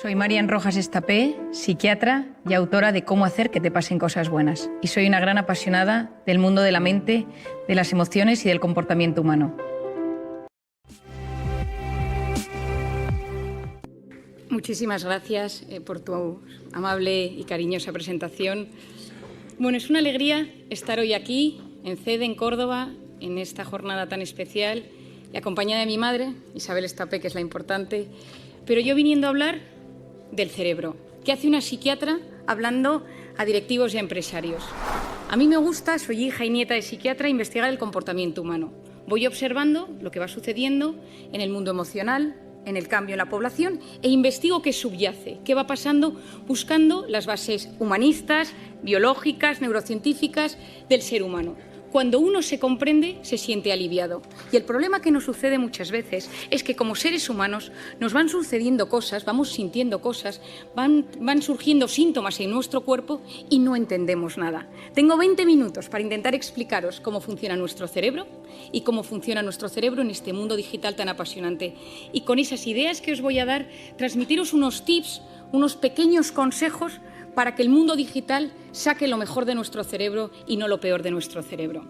Soy Marian Rojas Estapé, psiquiatra y autora de Cómo hacer que te pasen cosas buenas. Y soy una gran apasionada del mundo de la mente, de las emociones y del comportamiento humano. Muchísimas gracias por tu amable y cariñosa presentación. Bueno, es una alegría estar hoy aquí, en CEDE, en Córdoba, en esta jornada tan especial, y acompañada de mi madre, Isabel Estapé, que es la importante, pero yo viniendo a hablar del cerebro. ¿Qué hace una psiquiatra hablando a directivos y a empresarios? A mí me gusta, soy hija y nieta de psiquiatra, investigar el comportamiento humano. Voy observando lo que va sucediendo en el mundo emocional, en el cambio en la población, e investigo qué subyace, qué va pasando, buscando las bases humanistas, biológicas, neurocientíficas del ser humano. Cuando uno se comprende, se siente aliviado. Y el problema que nos sucede muchas veces es que como seres humanos nos van sucediendo cosas, vamos sintiendo cosas, van surgiendo síntomas en nuestro cuerpo y no entendemos nada. Tengo 20 minutos para intentar explicaros cómo funciona nuestro cerebro y cómo funciona nuestro cerebro en este mundo digital tan apasionante. Y con esas ideas que os voy a dar, transmitiros unos tips, unos pequeños consejos para que el mundo digital saque lo mejor de nuestro cerebro y no lo peor de nuestro cerebro.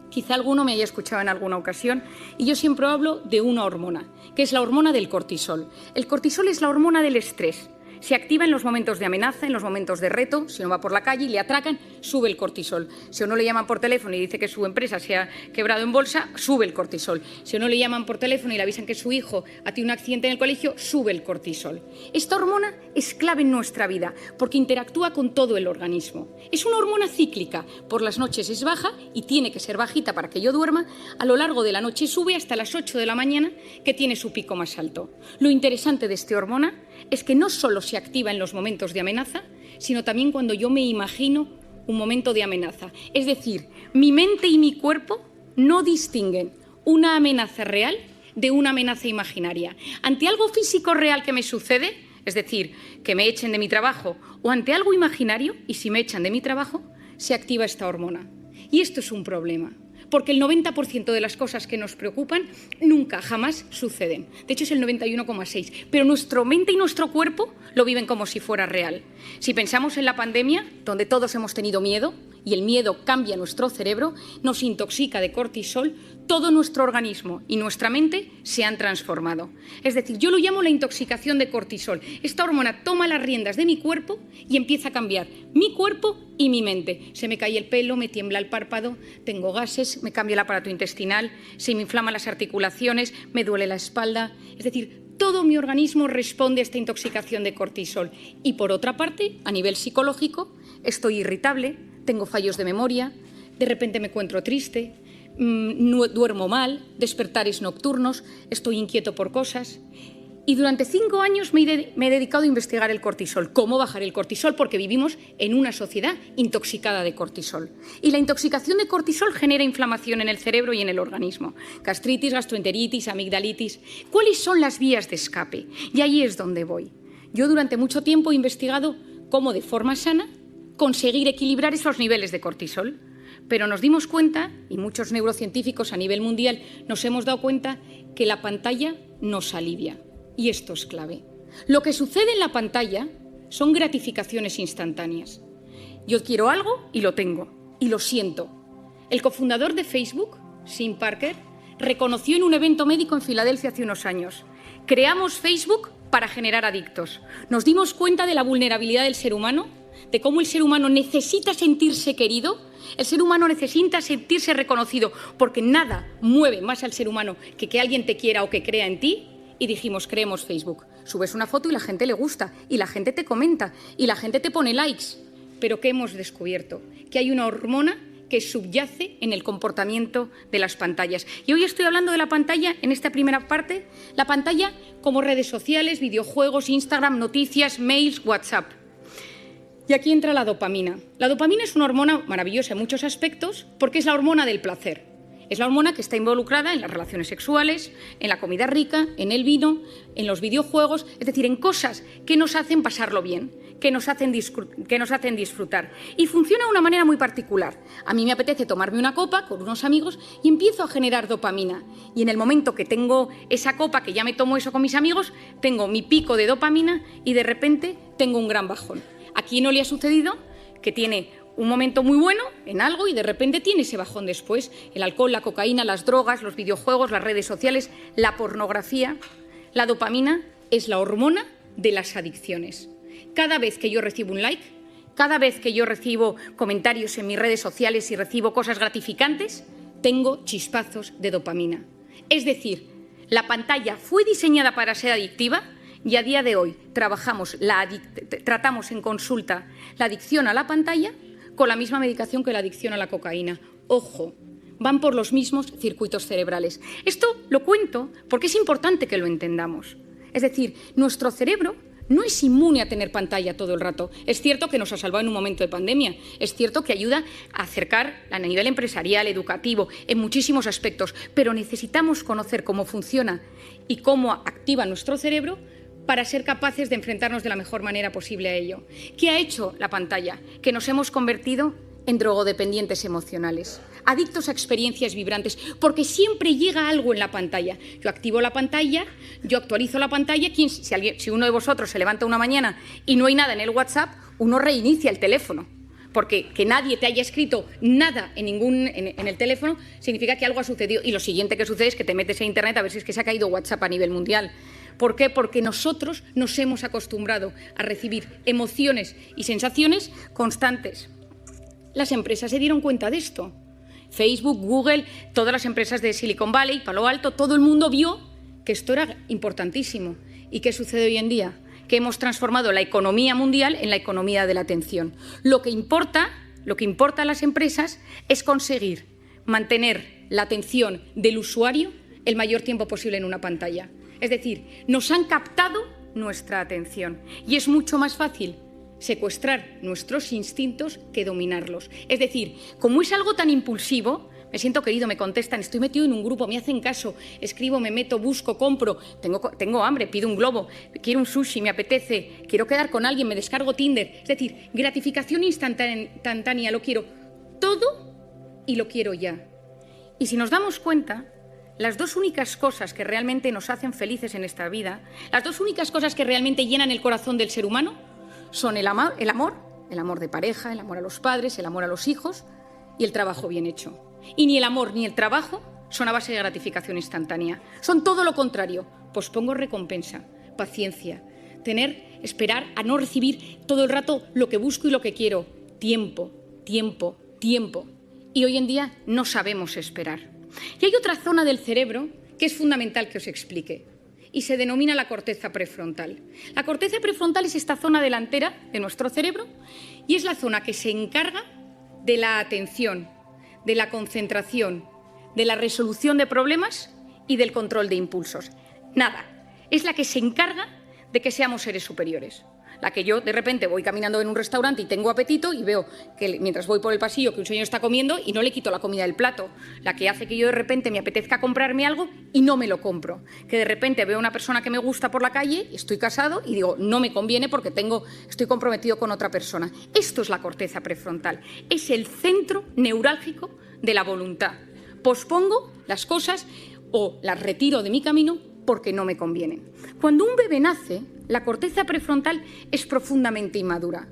Quizá alguno me haya escuchado en alguna ocasión y yo siempre hablo de una hormona, que es la hormona del cortisol. El cortisol es la hormona del estrés. Se activa en los momentos de amenaza, en los momentos de reto. Si uno va por la calle y le atracan, sube el cortisol. Si uno le llaman por teléfono y dice que su empresa se ha quebrado en bolsa, sube el cortisol. Si uno le llaman por teléfono y le avisan que su hijo ha tenido un accidente en el colegio, sube el cortisol. Esta hormona es clave en nuestra vida porque interactúa con todo el organismo. Es una hormona cíclica. Por las noches es baja y tiene que ser bajita para que yo duerma. A lo largo de la noche sube hasta las 8 de la mañana, que tiene su pico más alto. Lo interesante de esta hormona es que no solo se activa en los momentos de amenaza, sino también cuando yo me imagino un momento de amenaza. Es decir, mi mente y mi cuerpo no distinguen una amenaza real de una amenaza imaginaria. Ante algo físico real que me sucede, es decir, que me echen de mi trabajo, o ante algo imaginario, y si me echan de mi trabajo, se activa esta hormona. Y esto es un problema, porque el 90% de las cosas que nos preocupan nunca, jamás suceden. De hecho, es el 91,6%. Pero nuestra mente y nuestro cuerpo lo viven como si fuera real. Si pensamos en la pandemia, donde todos hemos tenido miedo, y el miedo cambia nuestro cerebro, nos intoxica de cortisol, todo nuestro organismo y nuestra mente se han transformado. Es decir, yo lo llamo la intoxicación de cortisol. Esta hormona toma las riendas de mi cuerpo y empieza a cambiar mi cuerpo y mi mente. Se me cae el pelo, me tiembla el párpado, tengo gases, me cambia el aparato intestinal, se me inflaman las articulaciones, me duele la espalda. Es decir, todo mi organismo responde a esta intoxicación de cortisol. Y por otra parte, a nivel psicológico, estoy irritable, tengo fallos de memoria, de repente me encuentro triste, duermo mal, despertares nocturnos, estoy inquieto por cosas. Y durante 5 años me he dedicado a investigar el cortisol, cómo bajar el cortisol, porque vivimos en una sociedad intoxicada de cortisol. Y la intoxicación de cortisol genera inflamación en el cerebro y en el organismo. Gastritis, gastroenteritis, amigdalitis. ¿Cuáles son las vías de escape? Y ahí es donde voy. Yo durante mucho tiempo he investigado cómo de forma sana conseguir equilibrar esos niveles de cortisol. Pero nos dimos cuenta, y muchos neurocientíficos a nivel mundial nos hemos dado cuenta, que la pantalla nos alivia. Y esto es clave. Lo que sucede en la pantalla son gratificaciones instantáneas. Yo quiero algo y lo tengo, y lo siento. El cofundador de Facebook, Tim Parker, reconoció en un evento médico en Filadelfia hace unos años: creamos Facebook para generar adictos. Nos dimos cuenta de la vulnerabilidad del ser humano, de cómo el ser humano necesita sentirse querido, el ser humano necesita sentirse reconocido, porque nada mueve más al ser humano que alguien te quiera o que crea en ti. Y dijimos, creemos Facebook. Subes una foto y la gente le gusta, y la gente te comenta, y la gente te pone likes. Pero ¿qué hemos descubierto? Que hay una hormona que subyace en el comportamiento de las pantallas. Y hoy estoy hablando de la pantalla, en esta primera parte, la pantalla como redes sociales, videojuegos, Instagram, noticias, mails, WhatsApp. Y aquí entra la dopamina. La dopamina es una hormona maravillosa en muchos aspectos porque es la hormona del placer. Es la hormona que está involucrada en las relaciones sexuales, en la comida rica, en el vino, en los videojuegos, es decir, en cosas que nos hacen pasarlo bien, que nos hacen disfrutar. Y funciona de una manera muy particular. A mí me apetece tomarme una copa con unos amigos y empiezo a generar dopamina. Y en el momento que tengo esa copa, que ya me tomo eso con mis amigos, tengo mi pico de dopamina y de repente tengo un gran bajón. ¿A quién no le ha sucedido que tiene un momento muy bueno en algo y de repente tiene ese bajón después? El alcohol, la cocaína, las drogas, los videojuegos, las redes sociales, la pornografía. La dopamina es la hormona de las adicciones. Cada vez que yo recibo un like, cada vez que yo recibo comentarios en mis redes sociales y recibo cosas gratificantes, tengo chispazos de dopamina. Es decir, la pantalla fue diseñada para ser adictiva y a día de hoy tratamos en consulta la adicción a la pantalla con la misma medicación que la adicción a la cocaína. Ojo, van por los mismos circuitos cerebrales. Esto lo cuento porque es importante que lo entendamos. Es decir, nuestro cerebro no es inmune a tener pantalla todo el rato. Es cierto que nos ha salvado en un momento de pandemia. Es cierto que ayuda a acercar a nivel empresarial, educativo, en muchísimos aspectos. Pero necesitamos conocer cómo funciona y cómo activa nuestro cerebro para ser capaces de enfrentarnos de la mejor manera posible a ello. ¿Qué ha hecho la pantalla? Que nos hemos convertido en drogodependientes emocionales, adictos a experiencias vibrantes, porque siempre llega algo en la pantalla. Yo activo la pantalla, yo actualizo la pantalla. Si uno de vosotros se levanta una mañana y no hay nada en el WhatsApp, uno reinicia el teléfono, porque que nadie te haya escrito nada en el teléfono significa que algo ha sucedido, y lo siguiente que sucede es que te metes en Internet a ver si es que se ha caído WhatsApp a nivel mundial. ¿Por qué? Porque nosotros nos hemos acostumbrado a recibir emociones y sensaciones constantes. Las empresas se dieron cuenta de esto. Facebook, Google, todas las empresas de Silicon Valley, Palo Alto, todo el mundo vio que esto era importantísimo. ¿Y qué sucede hoy en día? Que hemos transformado la economía mundial en la economía de la atención. Lo que importa a las empresas es conseguir mantener la atención del usuario el mayor tiempo posible en una pantalla. Es decir, nos han captado nuestra atención y es mucho más fácil secuestrar nuestros instintos que dominarlos. Es decir, como es algo tan impulsivo, me siento querido, me contestan, estoy metido en un grupo, me hacen caso, escribo, me meto, busco, compro, tengo hambre, pido un globo, quiero un sushi, me apetece, quiero quedar con alguien, me descargo Tinder. Es decir, gratificación instantánea, lo quiero todo y lo quiero ya. Y si nos damos cuenta, las dos únicas cosas que realmente nos hacen felices en esta vida, las dos únicas cosas que realmente llenan el corazón del ser humano, son el amor de pareja, el amor a los padres, el amor a los hijos y el trabajo bien hecho. Y ni el amor ni el trabajo son a base de gratificación instantánea. Son todo lo contrario. Pospongo recompensa, paciencia, esperar a no recibir todo el rato lo que busco y lo que quiero. Tiempo, tiempo, tiempo. Y hoy en día no sabemos esperar. Y hay otra zona del cerebro que es fundamental que os explique. Y se denomina la corteza prefrontal. La corteza prefrontal es esta zona delantera de nuestro cerebro y es la zona que se encarga de la atención, de la concentración, de la resolución de problemas y del control de impulsos. Nada, es la que se encarga de que seamos seres superiores. La que yo de repente voy caminando en un restaurante y tengo apetito y veo que mientras voy por el pasillo que un señor está comiendo y no le quito la comida del plato. La que hace que yo de repente me apetezca comprarme algo y no me lo compro. Que de repente veo a una persona que me gusta por la calle, estoy casado y digo, no me conviene porque estoy comprometido con otra persona. Esto es la corteza prefrontal. Es el centro neurálgico de la voluntad. Pospongo las cosas o las retiro de mi camino porque no me convienen. Cuando un bebé nace, la corteza prefrontal es profundamente inmadura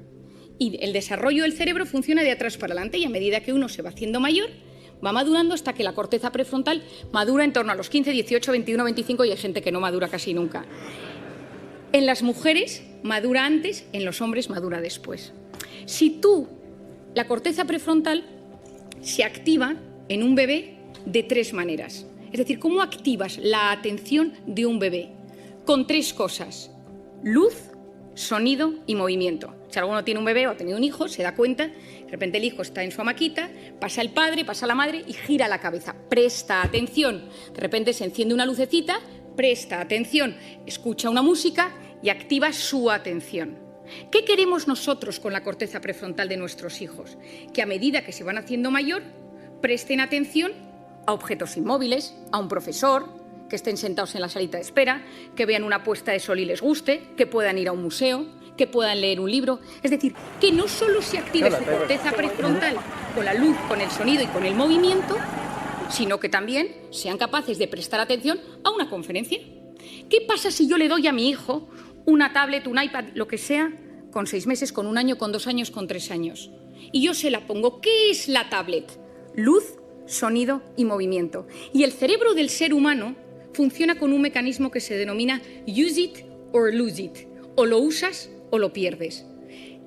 y el desarrollo del cerebro funciona de atrás para adelante y a medida que uno se va haciendo mayor, va madurando hasta que la corteza prefrontal madura en torno a los 15, 18, 21, 25 y hay gente que no madura casi nunca. En las mujeres madura antes, en los hombres madura después. La corteza prefrontal se activa en un bebé de tres maneras. Es decir, ¿cómo activas la atención de un bebé? Con tres cosas: luz, sonido y movimiento. Si alguno tiene un bebé o ha tenido un hijo, se da cuenta, de repente el hijo está en su hamaquita, pasa el padre, pasa la madre y gira la cabeza. Presta atención. De repente se enciende una lucecita, presta atención, escucha una música y activa su atención. ¿Qué queremos nosotros con la corteza prefrontal de nuestros hijos? Que a medida que se van haciendo mayor, presten atención a objetos inmóviles, a un profesor, que estén sentados en la salita de espera, que vean una puesta de sol y les guste, que puedan ir a un museo, que puedan leer un libro. Es decir, que no solo se active su corteza prefrontal con la luz, con el sonido y con el movimiento, sino que también sean capaces de prestar atención a una conferencia. ¿Qué pasa si yo le doy a mi hijo una tablet, un iPad, lo que sea, con 6 meses, con 1 año, con 2 años, con 3 años? Y yo se la pongo. ¿Qué es la tablet? Luz, sonido y movimiento. Y el cerebro del ser humano funciona con un mecanismo que se denomina use it or lose it. O lo usas o lo pierdes.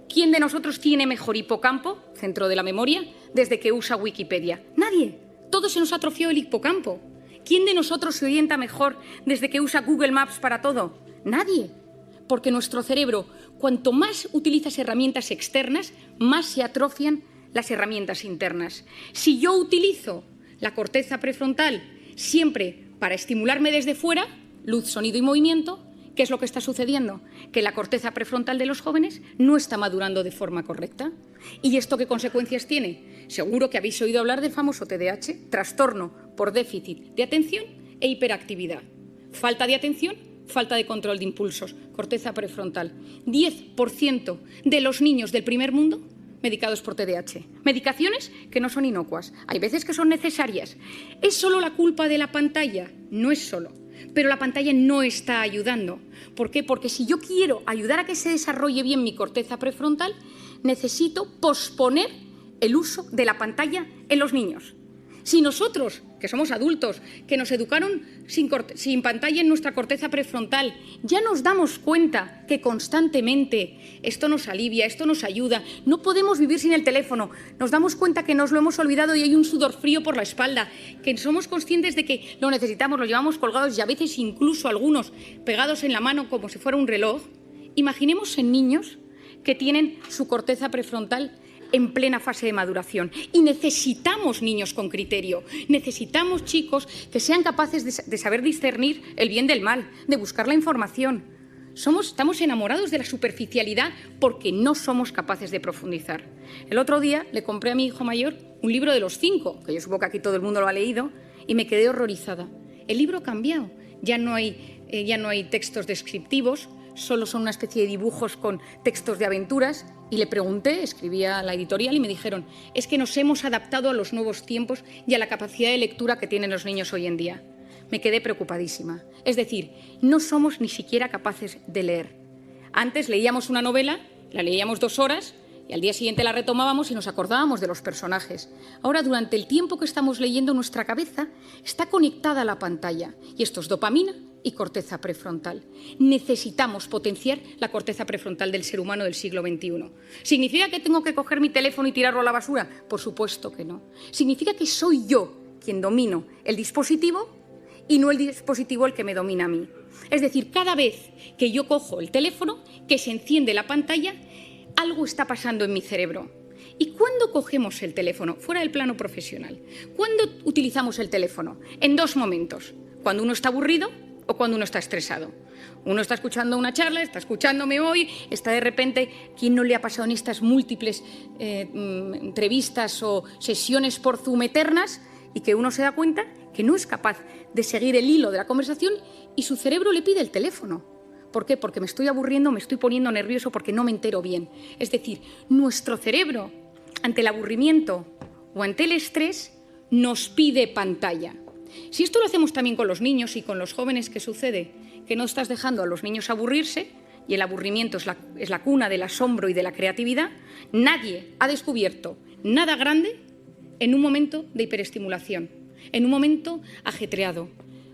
¿Quién de nosotros tiene mejor hipocampo, centro de la memoria, desde que usa Wikipedia? Nadie. Todos se nos atrofió el hipocampo. ¿Quién de nosotros se orienta mejor desde que usa Google Maps para todo? Nadie. Porque nuestro cerebro, cuanto más utilizas herramientas externas, más se atrofian las herramientas internas. Si yo utilizo la corteza prefrontal siempre para estimularme desde fuera, luz, sonido y movimiento, ¿qué es lo que está sucediendo? Que la corteza prefrontal de los jóvenes no está madurando de forma correcta. ¿Y esto qué consecuencias tiene? Seguro que habéis oído hablar del famoso TDAH, trastorno por déficit de atención e hiperactividad. Falta de atención, falta de control de impulsos, corteza prefrontal. 10% de los niños del primer mundo medicados por TDAH. Medicaciones que no son inocuas. Hay veces que son necesarias. ¿Es solo la culpa de la pantalla? No es solo. Pero la pantalla no está ayudando. ¿Por qué? Porque si yo quiero ayudar a que se desarrolle bien mi corteza prefrontal, necesito posponer el uso de la pantalla en los niños. Si nosotros, que somos adultos, que nos educaron sin pantalla en nuestra corteza prefrontal, ya nos damos cuenta que constantemente esto nos alivia, esto nos ayuda, no podemos vivir sin el teléfono, nos damos cuenta que nos lo hemos olvidado y hay un sudor frío por la espalda, que somos conscientes de que lo necesitamos, lo llevamos colgados y a veces incluso algunos pegados en la mano como si fuera un reloj. Imaginemos en niños que tienen su corteza prefrontal en plena fase de maduración. Y necesitamos niños con criterio, necesitamos chicos que sean capaces de saber discernir el bien del mal, de buscar la información. Estamos enamorados de la superficialidad porque no somos capaces de profundizar. El otro día le compré a mi hijo mayor un libro de los 5, que yo supongo que aquí todo el mundo lo ha leído, y me quedé horrorizada. El libro ha cambiado, ya no hay textos descriptivos, solo son una especie de dibujos con textos de aventuras, y le pregunté, escribía a la editorial y me dijeron, es que nos hemos adaptado a los nuevos tiempos y a la capacidad de lectura que tienen los niños hoy en día. Me quedé preocupadísima. Es decir, no somos ni siquiera capaces de leer. Antes leíamos una novela, la leíamos 2 horas y al día siguiente la retomábamos y nos acordábamos de los personajes. Ahora, durante el tiempo que estamos leyendo, nuestra cabeza está conectada a la pantalla y esto es dopamina y corteza prefrontal. Necesitamos potenciar la corteza prefrontal del ser humano del siglo XXI. ¿Significa que tengo que coger mi teléfono y tirarlo a la basura? Por supuesto que no. Significa que soy yo quien domino el dispositivo y no el dispositivo el que me domina a mí. Es decir, cada vez que yo cojo el teléfono, que se enciende la pantalla, algo está pasando en mi cerebro. ¿Y cuándo cogemos el teléfono? Fuera del plano profesional. ¿Cuándo utilizamos el teléfono? En 2 momentos. Cuando uno está aburrido o cuando uno está estresado. Uno está escuchando una charla, está escuchándome hoy, está de repente, ¿quién no le ha pasado en estas múltiples entrevistas o sesiones por Zoom eternas? Y que uno se da cuenta que no es capaz de seguir el hilo de la conversación y su cerebro le pide el teléfono. ¿Por qué? Porque me estoy aburriendo, me estoy poniendo nervioso porque no me entero bien. Es decir, nuestro cerebro, ante el aburrimiento o ante el estrés, nos pide pantalla. Si esto lo hacemos también con los niños y con los jóvenes, ¿qué sucede? Que no estás dejando a los niños aburrirse y el aburrimiento es la cuna del asombro y de la creatividad. Nadie ha descubierto nada grande en un momento de hiperestimulación, en un momento ajetreado.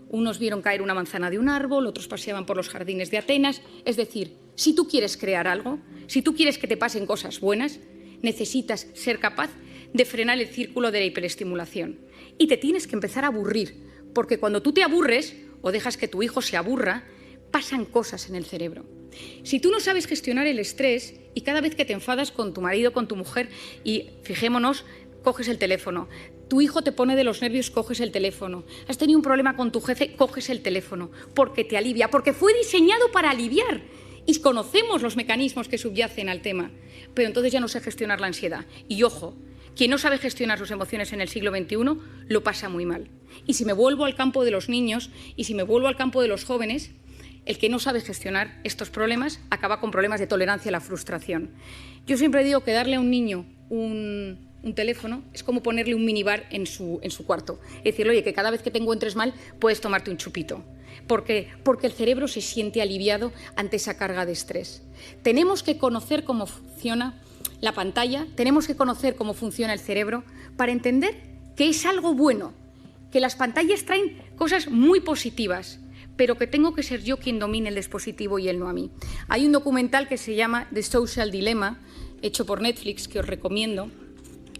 Unos vieron caer una manzana de un árbol, otros paseaban por los jardines de Atenas. Es decir, si tú quieres crear algo, si tú quieres que te pasen cosas buenas, necesitas ser capaz de frenar el círculo de la hiperestimulación. Y te tienes que empezar a aburrir, porque cuando tú te aburres o dejas que tu hijo se aburra, pasan cosas en el cerebro. Si tú no sabes gestionar el estrés y cada vez que te enfadas con tu marido, con tu mujer, y fijémonos, coges el teléfono, tu hijo te pone de los nervios, coges el teléfono, has tenido un problema con tu jefe, coges el teléfono, porque te alivia, porque fue diseñado para aliviar. Y conocemos los mecanismos que subyacen al tema, pero entonces ya no sé gestionar la ansiedad. Y ojo, quien no sabe gestionar sus emociones en el siglo XXI lo pasa muy mal. Y si me vuelvo al campo de los niños y si me vuelvo al campo de los jóvenes, el que no sabe gestionar estos problemas acaba con problemas de tolerancia a la frustración. Yo siempre digo que darle a un niño un teléfono es como ponerle un minibar en su cuarto. Es decirle, oye, que cada vez que te encuentres mal puedes tomarte un chupito. ¿Por qué? Porque el cerebro se siente aliviado ante esa carga de estrés. Tenemos que conocer cómo funciona la pantalla, tenemos que conocer cómo funciona el cerebro para entender que es algo bueno, que las pantallas traen cosas muy positivas, pero que tengo que ser yo quien domine el dispositivo y él no a mí. Hay un documental que se llama The Social Dilemma, hecho por Netflix, que os recomiendo.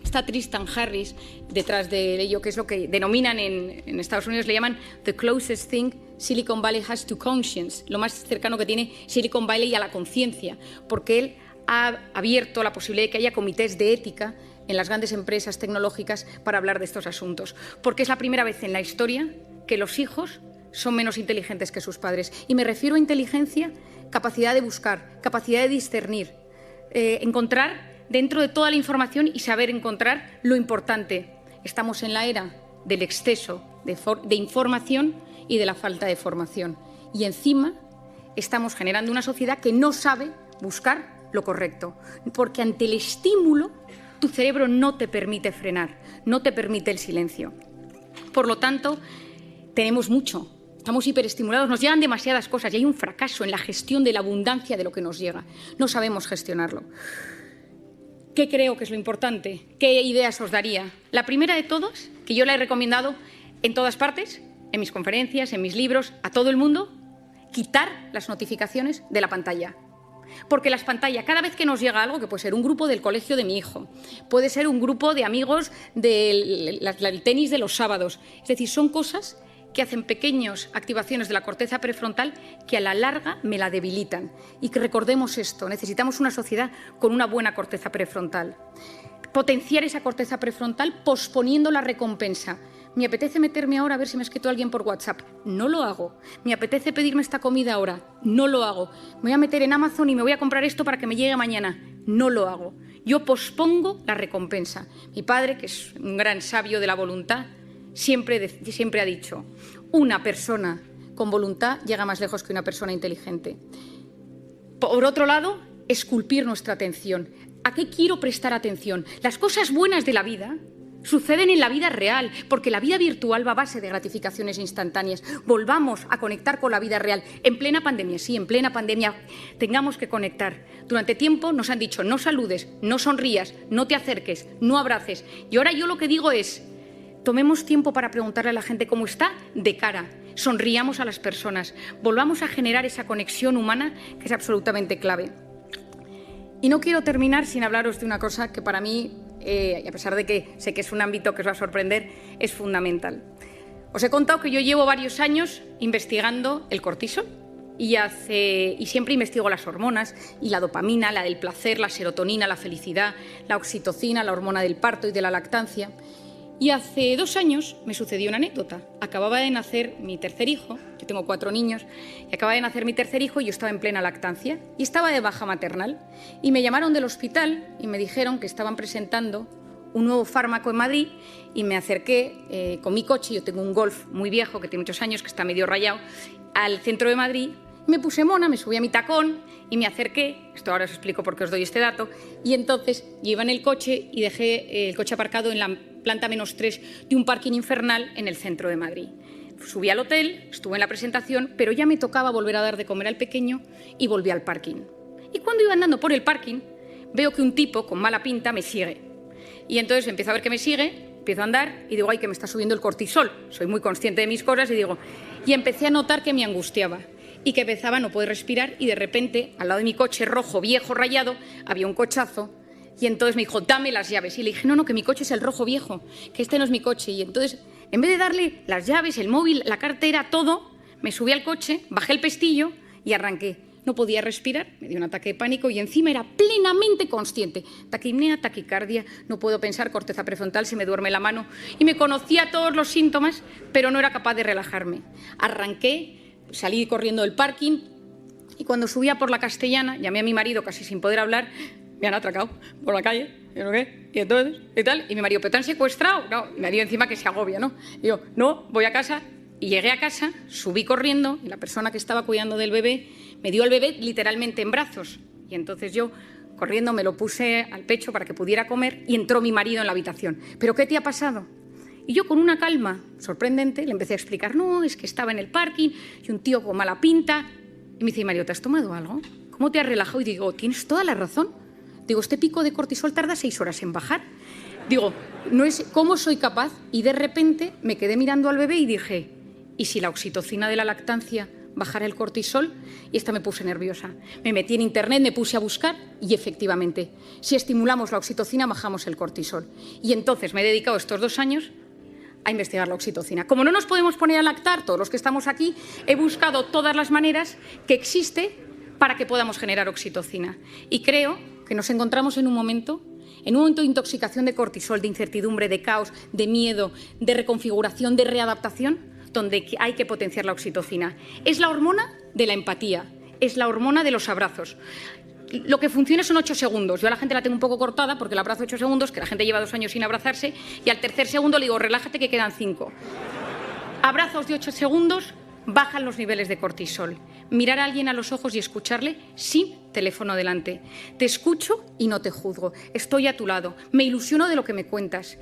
Está Tristan Harris detrás de ello, que es lo que denominan en Estados Unidos, le llaman the closest thing Silicon Valley has to conscience, lo más cercano que tiene Silicon Valley a la conciencia, porque él ha abierto la posibilidad de que haya comités de ética en las grandes empresas tecnológicas para hablar de estos asuntos, porque es la primera vez en la historia que los hijos son menos inteligentes que sus padres. Y me refiero a inteligencia, capacidad de buscar, capacidad de discernir, encontrar dentro de toda la información y saber encontrar lo importante. Estamos en la era del exceso de información y de la falta de formación. Y encima estamos generando una sociedad que no sabe buscar lo correcto, porque ante el estímulo tu cerebro no te permite frenar, no te permite el silencio. Por lo tanto, tenemos mucho. Estamos hiperestimulados, nos llegan demasiadas cosas y hay un fracaso en la gestión de la abundancia de lo que nos llega. No sabemos gestionarlo. ¿Qué creo que es lo importante? ¿Qué ideas os daría? La primera de todas, que yo la he recomendado en todas partes, en mis conferencias, en mis libros, a todo el mundo, quitar las notificaciones de la pantalla. Porque las pantallas, cada vez que nos llega algo, que puede ser un grupo del colegio de mi hijo, puede ser un grupo de amigos del tenis de los sábados, es decir, son cosas que hacen pequeñas activaciones de la corteza prefrontal que a la larga me la debilitan. Y que recordemos esto, necesitamos una sociedad con una buena corteza prefrontal. Potenciar esa corteza prefrontal posponiendo la recompensa. Me apetece meterme ahora a ver si me ha escrito alguien por WhatsApp. No lo hago. Me apetece pedirme esta comida ahora. No lo hago. Me voy a meter en Amazon y me voy a comprar esto para que me llegue mañana. No lo hago. Yo pospongo la recompensa. Mi padre, que es un gran sabio de la voluntad, siempre ha dicho, una persona con voluntad llega más lejos que una persona inteligente. Por otro lado, esculpir nuestra atención. ¿A qué quiero prestar atención? Las cosas buenas de la vida suceden en la vida real, porque la vida virtual va a base de gratificaciones instantáneas. Volvamos a conectar con la vida real. En plena pandemia, sí, en plena pandemia tengamos que conectar. Durante tiempo nos han dicho, no saludes, no sonrías, no te acerques, no abraces. Y ahora yo lo que digo es, tomemos tiempo para preguntarle a la gente cómo está de cara. Sonriamos a las personas. Volvamos a generar esa conexión humana que es absolutamente clave. Y no quiero terminar sin hablaros de una cosa que para mí, y a pesar de que sé que es un ámbito que os va a sorprender, es fundamental. Os he contado que yo llevo varios años investigando el cortisol y siempre investigo las hormonas y la dopamina, la del placer, la serotonina, la felicidad, la oxitocina, la hormona del parto y de la lactancia. Y hace 2 años me sucedió una anécdota. Acababa de nacer mi tercer hijo, yo tengo 4 niños, y acababa de nacer mi tercer hijo y yo estaba en plena lactancia y estaba de baja maternal. Y me llamaron del hospital y me dijeron que estaban presentando un nuevo fármaco en Madrid y me acerqué con mi coche, yo tengo un Golf muy viejo que tiene muchos años, que está medio rayado, al centro de Madrid. Me puse mona, me subí a mi tacón y me acerqué, esto ahora os explico por qué os doy este dato, y entonces yo iba en el coche y dejé el coche aparcado en la planta -3 de un parking infernal en el centro de Madrid. Subí al hotel, estuve en la presentación, pero ya me tocaba volver a dar de comer al pequeño y volví al parking. Y cuando iba andando por el parking, veo que un tipo con mala pinta me sigue. Y entonces empiezo a ver que me sigue, empiezo a andar y digo, ay, que me está subiendo el cortisol. Soy muy consciente de mis cosas y empecé a notar que me angustiaba y que empezaba a no poder respirar y de repente, al lado de mi coche rojo, viejo, rayado, había un cochazo y entonces me dijo, dame las llaves. Y le dije, no, que mi coche es el rojo viejo, que este no es mi coche. Y entonces, en vez de darle las llaves, el móvil, la cartera, todo, me subí al coche, bajé el pestillo y arranqué. No podía respirar, me dio un ataque de pánico y encima era plenamente consciente. Taquipnea, taquicardia, no puedo pensar, corteza prefrontal, se me duerme la mano. Y me conocía todos los síntomas, pero no era capaz de relajarme. Arranqué, salí corriendo del parking y cuando subía por la Castellana, llamé a mi marido casi sin poder hablar, me han atracado por la calle, ¿y no qué? Y entonces, y tal, y mi marido, ¿pero te han secuestrado? No, y me dio encima que se agobia, ¿no? Y yo, no, voy a casa, Y llegué a casa, subí corriendo y la persona que estaba cuidando del bebé me dio al bebé literalmente en brazos. Y entonces yo, corriendo, me lo puse al pecho para que pudiera comer y entró mi marido en la habitación. ¿Pero qué te ha pasado? Y yo, con una calma sorprendente, le empecé a explicar, no, es que estaba en el parking y un tío con mala pinta. Y me dice, Mario, ¿te has tomado algo? ¿Cómo te has relajado? Y digo, tienes toda la razón. Digo, este pico de cortisol tarda 6 horas en bajar. Digo, no es cómo soy capaz. Y de repente me quedé mirando al bebé y dije, ¿y si la oxitocina de la lactancia bajara el cortisol? Y esta me puse nerviosa. Me metí en internet, me puse a buscar y efectivamente, si estimulamos la oxitocina, bajamos el cortisol. Y entonces me he dedicado estos 2 años a investigar la oxitocina. Como no nos podemos poner a lactar, todos los que estamos aquí, he buscado todas las maneras que existe para que podamos generar oxitocina. Y creo que nos encontramos en un momento de intoxicación de cortisol, de incertidumbre, de caos, de miedo, de reconfiguración, de readaptación, donde hay que potenciar la oxitocina. Es la hormona de la empatía, es la hormona de los abrazos. Lo que funciona son 8 segundos. Yo a la gente la tengo un poco cortada porque la abrazo 8 segundos, que la gente lleva 2 años sin abrazarse, y al tercer segundo le digo, relájate que quedan 5. Abrazos de 8 segundos bajan los niveles de cortisol. Mirar a alguien a los ojos y escucharle sin teléfono delante. Te escucho y no te juzgo. Estoy a tu lado. Me ilusiono de lo que me cuentas.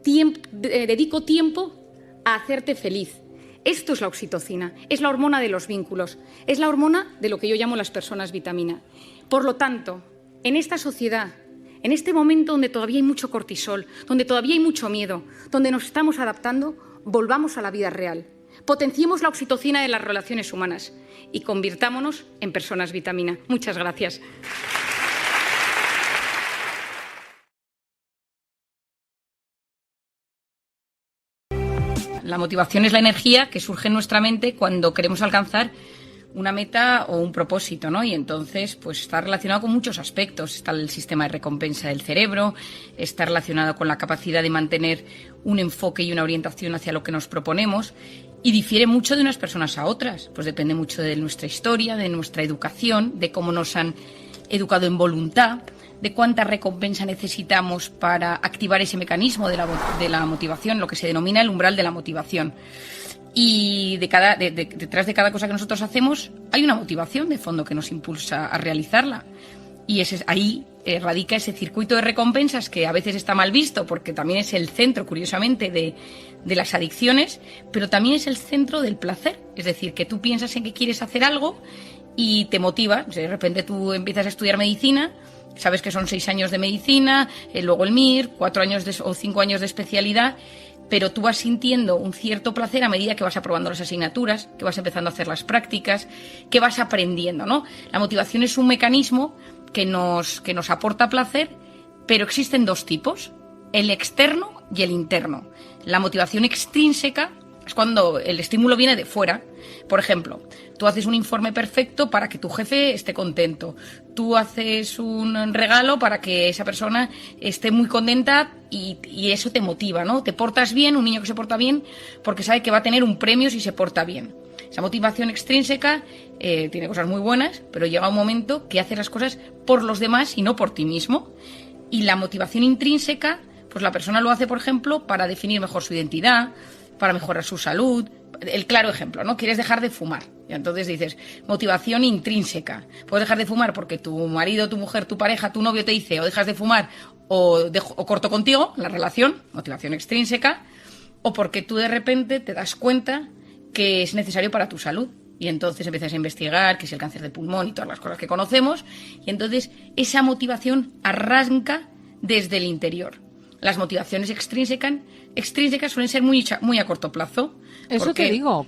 Dedico tiempo a hacerte feliz. Esto es la oxitocina, es la hormona de los vínculos, es la hormona de lo que yo llamo las personas vitamina. Por lo tanto, en esta sociedad, en este momento donde todavía hay mucho cortisol, donde todavía hay mucho miedo, donde nos estamos adaptando, volvamos a la vida real. Potenciemos la oxitocina de las relaciones humanas y convirtámonos en personas vitamina. Muchas gracias. La motivación es la energía que surge en nuestra mente cuando queremos alcanzar una meta o un propósito, ¿no? Y entonces, pues está relacionado con muchos aspectos. Está el sistema de recompensa del cerebro, está relacionado con la capacidad de mantener un enfoque y una orientación hacia lo que nos proponemos, y difiere mucho de unas personas a otras. Pues depende mucho de nuestra historia, de nuestra educación, de cómo nos han educado en voluntad, de cuánta recompensa necesitamos para activar ese mecanismo de la motivación, lo que se denomina el umbral de la motivación. Y detrás de cada cosa que nosotros hacemos hay una motivación de fondo que nos impulsa a realizarla. Y ahí radica ese circuito de recompensas que a veces está mal visto porque también es el centro, curiosamente, de las adicciones, pero también es el centro del placer. Es decir, que tú piensas en que quieres hacer algo y te motiva. De repente tú empiezas a estudiar medicina, sabes que son 6 años de medicina, luego el MIR, 4 años o 5 años de especialidad, pero tú vas sintiendo un cierto placer a medida que vas aprobando las asignaturas, que vas empezando a hacer las prácticas, que vas aprendiendo, ¿no? La motivación es un mecanismo que nos aporta placer, pero existen 2 tipos, el externo y el interno. La motivación extrínseca es cuando el estímulo viene de fuera. Por ejemplo, tú haces un informe perfecto para que tu jefe esté contento. Tú haces un regalo para que esa persona esté muy contenta y eso te motiva, ¿no? Te portas bien, un niño que se porta bien, porque sabe que va a tener un premio si se porta bien. Esa motivación extrínseca tiene cosas muy buenas, pero llega un momento que haces las cosas por los demás y no por ti mismo. Y la motivación intrínseca, pues la persona lo hace, por ejemplo, para definir mejor su identidad, para mejorar su salud. El claro ejemplo, ¿no? Quieres dejar de fumar. Y entonces dices, motivación intrínseca. Puedes dejar de fumar porque tu marido, tu mujer, tu pareja, tu novio te dice o dejas de fumar o corto contigo la relación, motivación extrínseca, o porque tú de repente te das cuenta que es necesario para tu salud. Y entonces empiezas a investigar qué es el cáncer de pulmón y todas las cosas que conocemos. Y entonces esa motivación arranca desde el interior. Las motivaciones extrínsecas suelen ser muy a corto plazo. Eso te digo.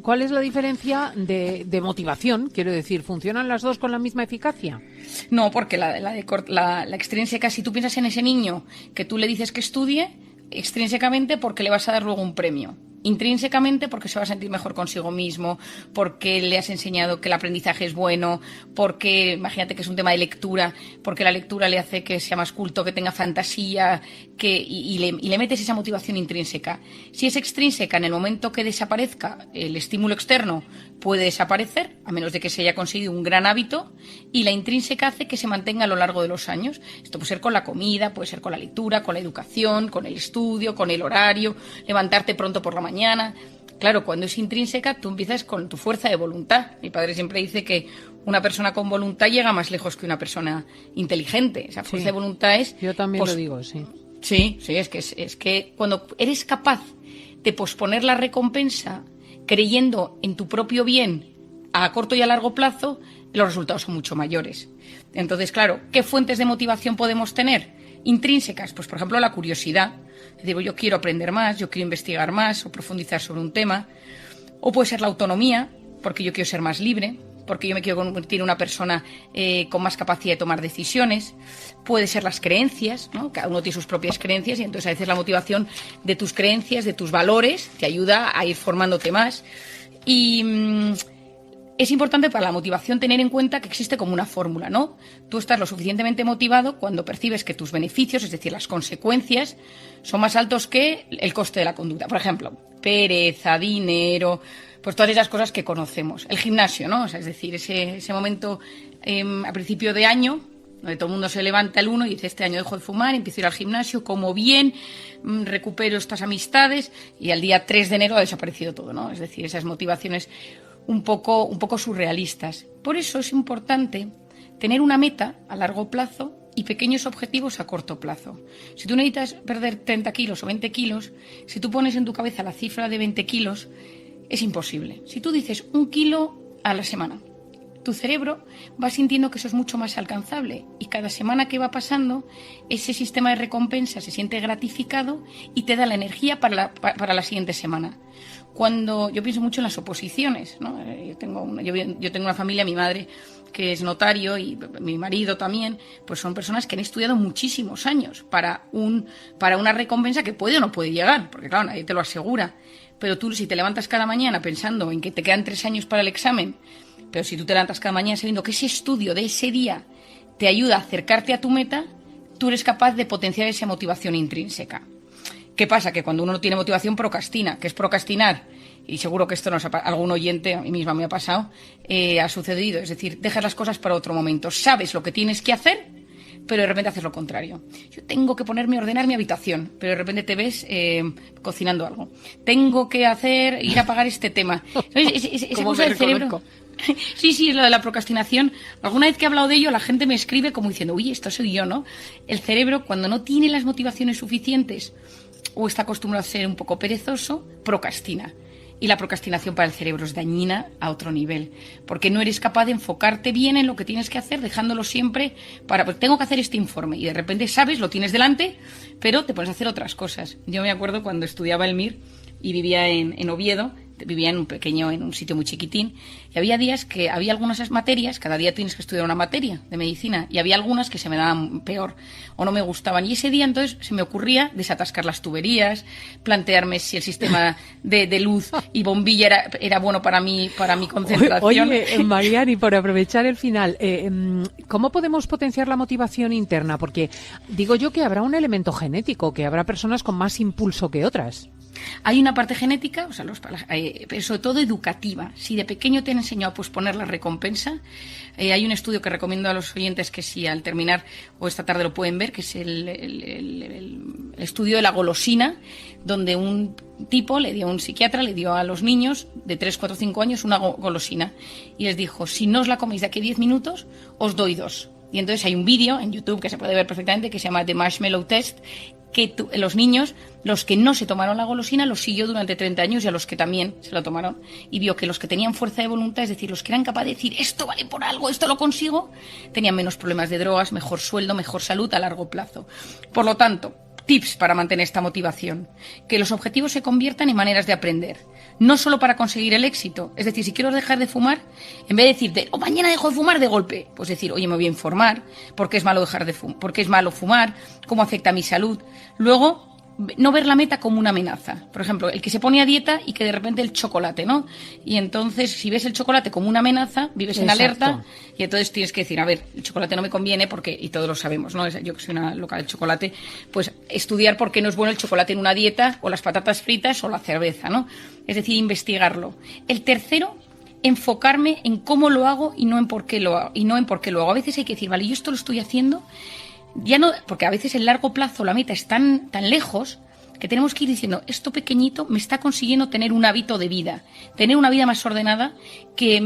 ¿Cuál es la diferencia de motivación? Quiero decir, ¿funcionan las dos con la misma eficacia? No, porque la extrínseca, si tú piensas en ese niño que tú le dices que estudie, extrínsecamente porque le vas a dar luego un premio. Intrínsecamente porque se va a sentir mejor consigo mismo, porque le has enseñado que el aprendizaje es bueno, porque, imagínate que es un tema de lectura, porque la lectura le hace que sea más culto, que tenga fantasía, y le metes esa motivación intrínseca. Si es extrínseca, en el momento que desaparezca el estímulo externo, puede desaparecer, a menos de que se haya conseguido un gran hábito, y la intrínseca hace que se mantenga a lo largo de los años. Esto puede ser con la comida, puede ser con la lectura, con la educación, con el estudio, con el horario, levantarte pronto por la mañana. Claro, cuando es intrínseca, tú empiezas con tu fuerza de voluntad. Mi padre siempre dice que una persona con voluntad llega más lejos que una persona inteligente. Esa fuerza de voluntad es... Yo también lo digo, sí. Sí, es que cuando eres capaz de posponer la recompensa creyendo en tu propio bien a corto y a largo plazo, los resultados son mucho mayores. Entonces, claro, ¿qué fuentes de motivación podemos tener? Intrínsecas, pues por ejemplo la curiosidad. Es decir, yo quiero aprender más, yo quiero investigar más o profundizar sobre un tema. O puede ser la autonomía, porque yo quiero ser más libre, porque yo me quiero convertir en una persona con más capacidad de tomar decisiones. Puede ser las creencias, ¿no? Cada uno tiene sus propias creencias y entonces a veces la motivación de tus creencias, de tus valores, te ayuda a ir formándote más. Y es importante para la motivación tener en cuenta que existe como una fórmula, ¿no? Tú estás lo suficientemente motivado cuando percibes que tus beneficios, es decir, las consecuencias, son más altos que el coste de la conducta. Por ejemplo, pereza, dinero, pues todas esas cosas que conocemos. El gimnasio, ¿no? O sea, es decir, ese momento a principio de año, donde todo el mundo se levanta el 1 y dice, este año dejo de fumar, empiezo a ir al gimnasio, como bien, recupero estas amistades, y al día 3 de enero ha desaparecido todo, ¿no? Es decir, esas motivaciones un poco surrealistas. Por eso es importante tener una meta a largo plazo y pequeños objetivos a corto plazo. Si tú necesitas perder 30 kilos o 20 kilos, si tú pones en tu cabeza la cifra de 20 kilos, es imposible. Si tú dices 1 kilo a la semana, tu cerebro va sintiendo que eso es mucho más alcanzable y cada semana que va pasando, ese sistema de recompensa se siente gratificado y te da la energía para la siguiente semana. Cuando yo pienso mucho en las oposiciones, ¿no? Yo tengo una familia, mi madre que es notario y mi marido también, pues son personas que han estudiado muchísimos años para una recompensa que puede o no puede llegar, porque claro, nadie te lo asegura. Pero tú, si te levantas cada mañana pensando en que te quedan 3 años para el examen, pero si tú te levantas cada mañana sabiendo que ese estudio de ese día te ayuda a acercarte a tu meta, tú eres capaz de potenciar esa motivación intrínseca. ¿Qué pasa? Que cuando uno no tiene motivación, procrastina. ¿Qué es procrastinar? Y seguro que esto algún oyente, a mí misma me ha pasado, ha sucedido. Es decir, dejas las cosas para otro momento. Sabes lo que tienes que hacer, pero de repente haces lo contrario. Yo tengo que ponerme a ordenar mi habitación, pero de repente te ves cocinando algo. Tengo que ir a pagar este tema. Esa cosa del cerebro. Sí, es lo de la procrastinación. Alguna vez que he hablado de ello, la gente me escribe como diciendo, uy, esto soy yo, ¿no? El cerebro, cuando no tiene las motivaciones suficientes o está acostumbrado a ser un poco perezoso, procrastina. Y la procrastinación para el cerebro es dañina a otro nivel, porque no eres capaz de enfocarte bien en lo que tienes que hacer, dejándolo siempre pues tengo que hacer este informe, y de repente sabes, lo tienes delante, pero te pones a hacer otras cosas. Yo me acuerdo cuando estudiaba el MIR y vivía en Oviedo, vivía en un sitio muy chiquitín, y había días que había algunas materias, cada día tienes que estudiar una materia de medicina, y había algunas que se me daban peor o no me gustaban, y ese día entonces se me ocurría desatascar las tuberías, plantearme si el sistema de luz y bombilla era bueno para mi concentración. Oye, Mariani, por aprovechar el final, ¿cómo podemos potenciar la motivación interna? Porque digo yo que habrá un elemento genético, que habrá personas con más impulso que otras. Hay una parte genética, o sea, pero sobre todo educativa. Si de pequeño te han enseñado a posponer la recompensa, hay un estudio que recomiendo a los oyentes que si al terminar o esta tarde lo pueden ver, que es el estudio de la golosina, donde un psiquiatra le dio a los niños de 3, 4, 5 años una golosina y les dijo, si no os la coméis de aquí a 10 minutos, os doy 2. Y entonces hay un vídeo en YouTube que se puede ver perfectamente que se llama The Marshmallow Test, que los niños, los que no se tomaron la golosina, los siguió durante 30 años y a los que también se lo tomaron. Y vio que los que tenían fuerza de voluntad, es decir, los que eran capaces de decir esto vale por algo, esto lo consigo, tenían menos problemas de drogas, mejor sueldo, mejor salud a largo plazo. Por lo tanto, tips para mantener esta motivación. Que los objetivos se conviertan en maneras de aprender. No solo para conseguir el éxito. Es decir, si quiero dejar de fumar, en vez de decirte, mañana dejo de fumar de golpe, pues decir, oye, me voy a informar, por qué es malo fumar, cómo afecta a mi salud. Luego, no ver la meta como una amenaza. Por ejemplo, el que se pone a dieta y que de repente el chocolate, ¿no? Y entonces, si ves el chocolate como una amenaza, vives en alerta y entonces tienes que decir, a ver, el chocolate no me conviene porque, y todos lo sabemos, ¿no? Yo que soy una loca del chocolate, pues estudiar por qué no es bueno el chocolate en una dieta o las patatas fritas o la cerveza, ¿no? Es decir, investigarlo. El tercero enfocarme en cómo lo hago y no en por qué lo hago, y no en por qué lo hago. A veces hay que decir, vale, yo esto lo estoy haciendo, ya no, porque a veces el largo plazo, la meta es tan lejos, que tenemos que ir diciendo, esto pequeñito me está consiguiendo tener un hábito de vida, tener una vida más ordenada, que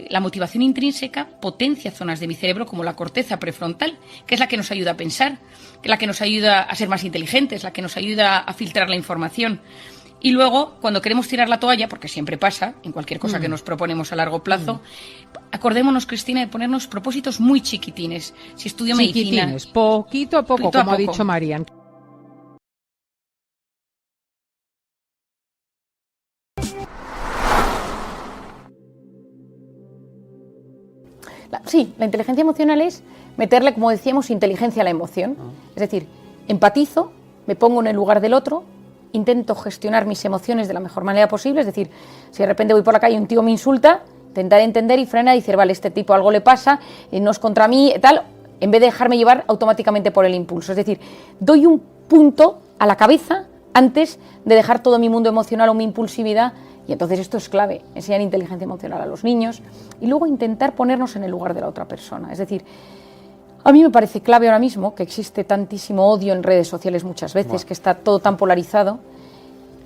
la motivación intrínseca potencia zonas de mi cerebro como la corteza prefrontal, que es la que nos ayuda a pensar, que es la que nos ayuda a ser más inteligentes, la que nos ayuda a filtrar la información. Y luego, cuando queremos tirar la toalla, porque siempre pasa, en cualquier cosa que nos proponemos a largo plazo, acordémonos, Cristina, de ponernos propósitos muy chiquitines. Si estudio medicina... Poquito a poco, como ha dicho Marian. Sí, la inteligencia emocional es meterle, como decíamos, inteligencia a la emoción. Es decir, empatizo, me pongo en el lugar del otro, intento gestionar mis emociones de la mejor manera posible. Es decir, si de repente voy por la calle y un tío me insulta, intentar entender y frenar y decir, vale, este tipo algo le pasa, no es contra mí, tal, en vez de dejarme llevar automáticamente por el impulso. Es decir, doy un punto a la cabeza antes de dejar todo mi mundo emocional o mi impulsividad. Y entonces esto es clave, enseñar inteligencia emocional a los niños y luego intentar ponernos en el lugar de la otra persona. Es decir, a mí me parece clave ahora mismo, que existe tantísimo odio en redes sociales muchas veces, que está todo tan polarizado.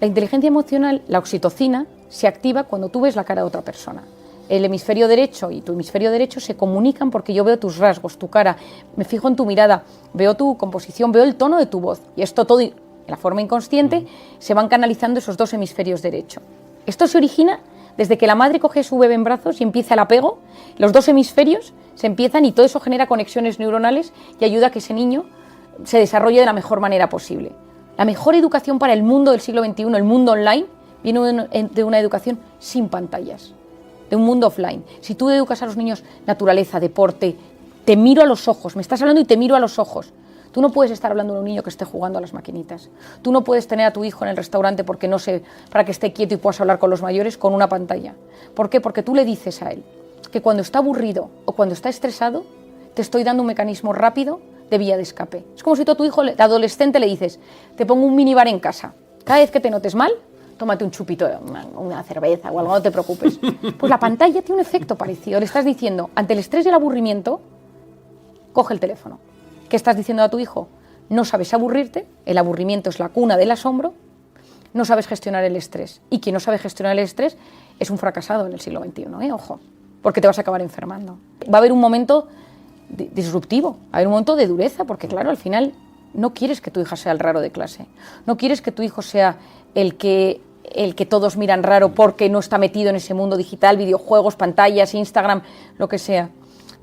La inteligencia emocional, la oxitocina, se activa cuando tú ves la cara de otra persona. El hemisferio derecho y tu hemisferio derecho se comunican porque yo veo tus rasgos, tu cara, me fijo en tu mirada, veo tu composición, veo el tono de tu voz. Y esto todo, en la forma inconsciente, se van canalizando esos dos hemisferios derechos. Esto se origina desde que la madre coge a su bebé en brazos y empieza el apego, los dos hemisferios se empiezan y todo eso genera conexiones neuronales y ayuda a que ese niño se desarrolle de la mejor manera posible. La mejor educación para el mundo del siglo XXI, el mundo online, viene de una educación sin pantallas, de un mundo offline. Si tú educas a los niños naturaleza, deporte, te miro a los ojos, me estás hablando y te miro a los ojos. Tú no puedes estar hablando de un niño que esté jugando a las maquinitas. Tú no puedes tener a tu hijo en el restaurante porque no sé, para que esté quieto y puedas hablar con los mayores con una pantalla. ¿Por qué? Porque tú le dices a él que cuando está aburrido o cuando está estresado, te estoy dando un mecanismo rápido de vía de escape. Es como si tú a tu hijo de adolescente le dices, te pongo un minibar en casa. Cada vez que te notes mal, tómate un chupito, una cerveza o algo, no te preocupes. Pues la pantalla tiene un efecto parecido. Le estás diciendo, ante el estrés y el aburrimiento, coge el teléfono. ¿Qué estás diciendo a tu hijo? No sabes aburrirte, el aburrimiento es la cuna del asombro, no sabes gestionar el estrés. Y quien no sabe gestionar el estrés es un fracasado en el siglo XXI, ojo, porque te vas a acabar enfermando. Va a haber un momento disruptivo, va a haber un momento de dureza, porque claro, al final no quieres que tu hija sea el raro de clase, no quieres que tu hijo sea el que todos miran raro porque no está metido en ese mundo digital, videojuegos, pantallas, Instagram, lo que sea.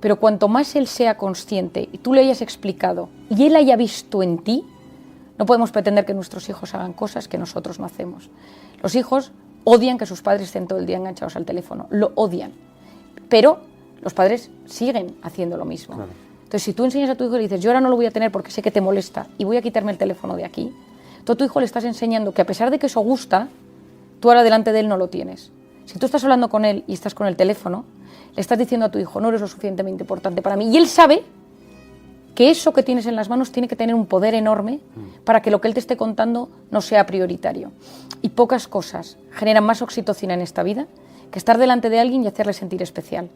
Pero cuanto más él sea consciente y tú le hayas explicado y él haya visto en ti, no podemos pretender que nuestros hijos hagan cosas que nosotros no hacemos. Los hijos odian que sus padres estén todo el día enganchados al teléfono, lo odian. Pero los padres siguen haciendo lo mismo. Claro. Entonces, si tú enseñas a tu hijo y le dices, yo ahora no lo voy a tener porque sé que te molesta y voy a quitarme el teléfono de aquí, tú a tu hijo le estás enseñando que a pesar de que eso gusta, tú ahora delante de él no lo tienes. Si tú estás hablando con él y estás con el teléfono, le estás diciendo a tu hijo, no eres lo suficientemente importante para mí. Y él sabe que eso que tienes en las manos tiene que tener un poder enorme para que lo que él te esté contando no sea prioritario. Y pocas cosas generan más oxitocina en esta vida que estar delante de alguien y hacerle sentir especial.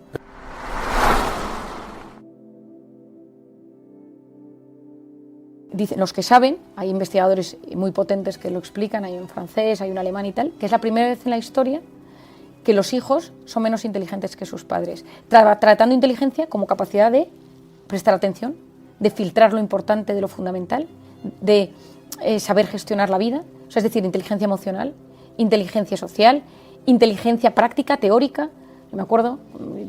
Dicen los que saben, hay investigadores muy potentes que lo explican, hay un francés, hay un alemán y tal, que es la primera vez en la historia que los hijos son menos inteligentes que sus padres, tratando inteligencia como capacidad de prestar atención, de filtrar lo importante de lo fundamental, de saber gestionar la vida, o sea, es decir, inteligencia emocional, inteligencia social, inteligencia práctica, teórica. Yo me acuerdo,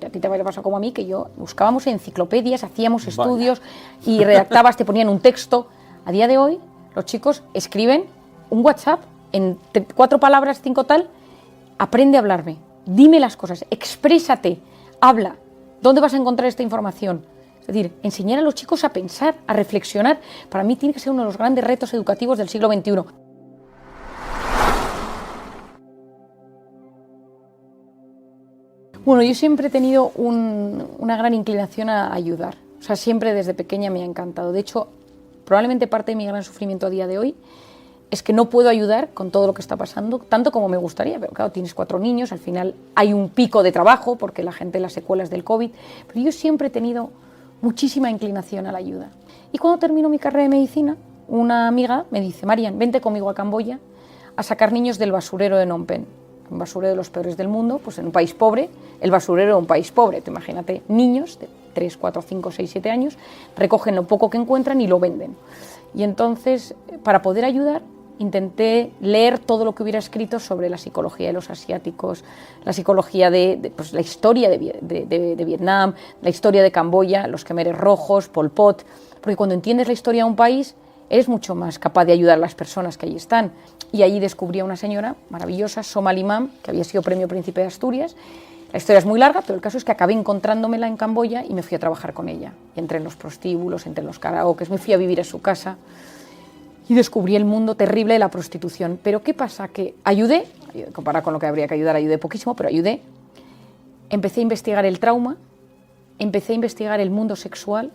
a ti te había pasado como a mí, que yo buscábamos enciclopedias, hacíamos estudios y redactabas, te ponían un texto. A día de hoy, los chicos escriben un WhatsApp en 4 palabras, 5 tal. Aprende a hablarme, dime las cosas, exprésate, habla. ¿Dónde vas a encontrar esta información? Es decir, enseñar a los chicos a pensar, a reflexionar, para mí tiene que ser uno de los grandes retos educativos del siglo XXI. Bueno, yo siempre he tenido una gran inclinación a ayudar. O sea, siempre desde pequeña me ha encantado. De hecho, probablemente parte de mi gran sufrimiento a día de hoy es que no puedo ayudar con todo lo que está pasando, tanto como me gustaría, pero claro, tienes 4 niños, al final hay un pico de trabajo, porque la gente, las secuelas del COVID, pero yo siempre he tenido muchísima inclinación a la ayuda. Y cuando termino mi carrera de medicina, una amiga me dice, Marian, vente conmigo a Camboya a sacar niños del basurero de Phnom Penh, un basurero de los peores del mundo, pues en un país pobre, el basurero de un país pobre, te imagínate, niños de 3, 4, 5, 6, 7 años, recogen lo poco que encuentran y lo venden. Y entonces, para poder ayudar, intenté leer todo lo que hubiera escrito sobre la psicología de los asiáticos, la psicología pues, la historia de Vietnam, la historia de Camboya, los Khmeres rojos, Pol Pot, porque cuando entiendes la historia de un país, eres mucho más capaz de ayudar a las personas que allí están. Y allí descubrí a una señora maravillosa, Somal Imam, que había sido premio Príncipe de Asturias. La historia es muy larga, pero el caso es que acabé encontrándomela en Camboya y me fui a trabajar con ella. Y entré en los prostíbulos, entré en los karaokes, me fui a vivir a su casa y descubrí el mundo terrible de la prostitución. Pero ¿qué pasa? Que ayudé, comparado con lo que habría que ayudar, ayudé poquísimo, pero ayudé. Empecé a investigar el trauma, empecé a investigar el mundo sexual,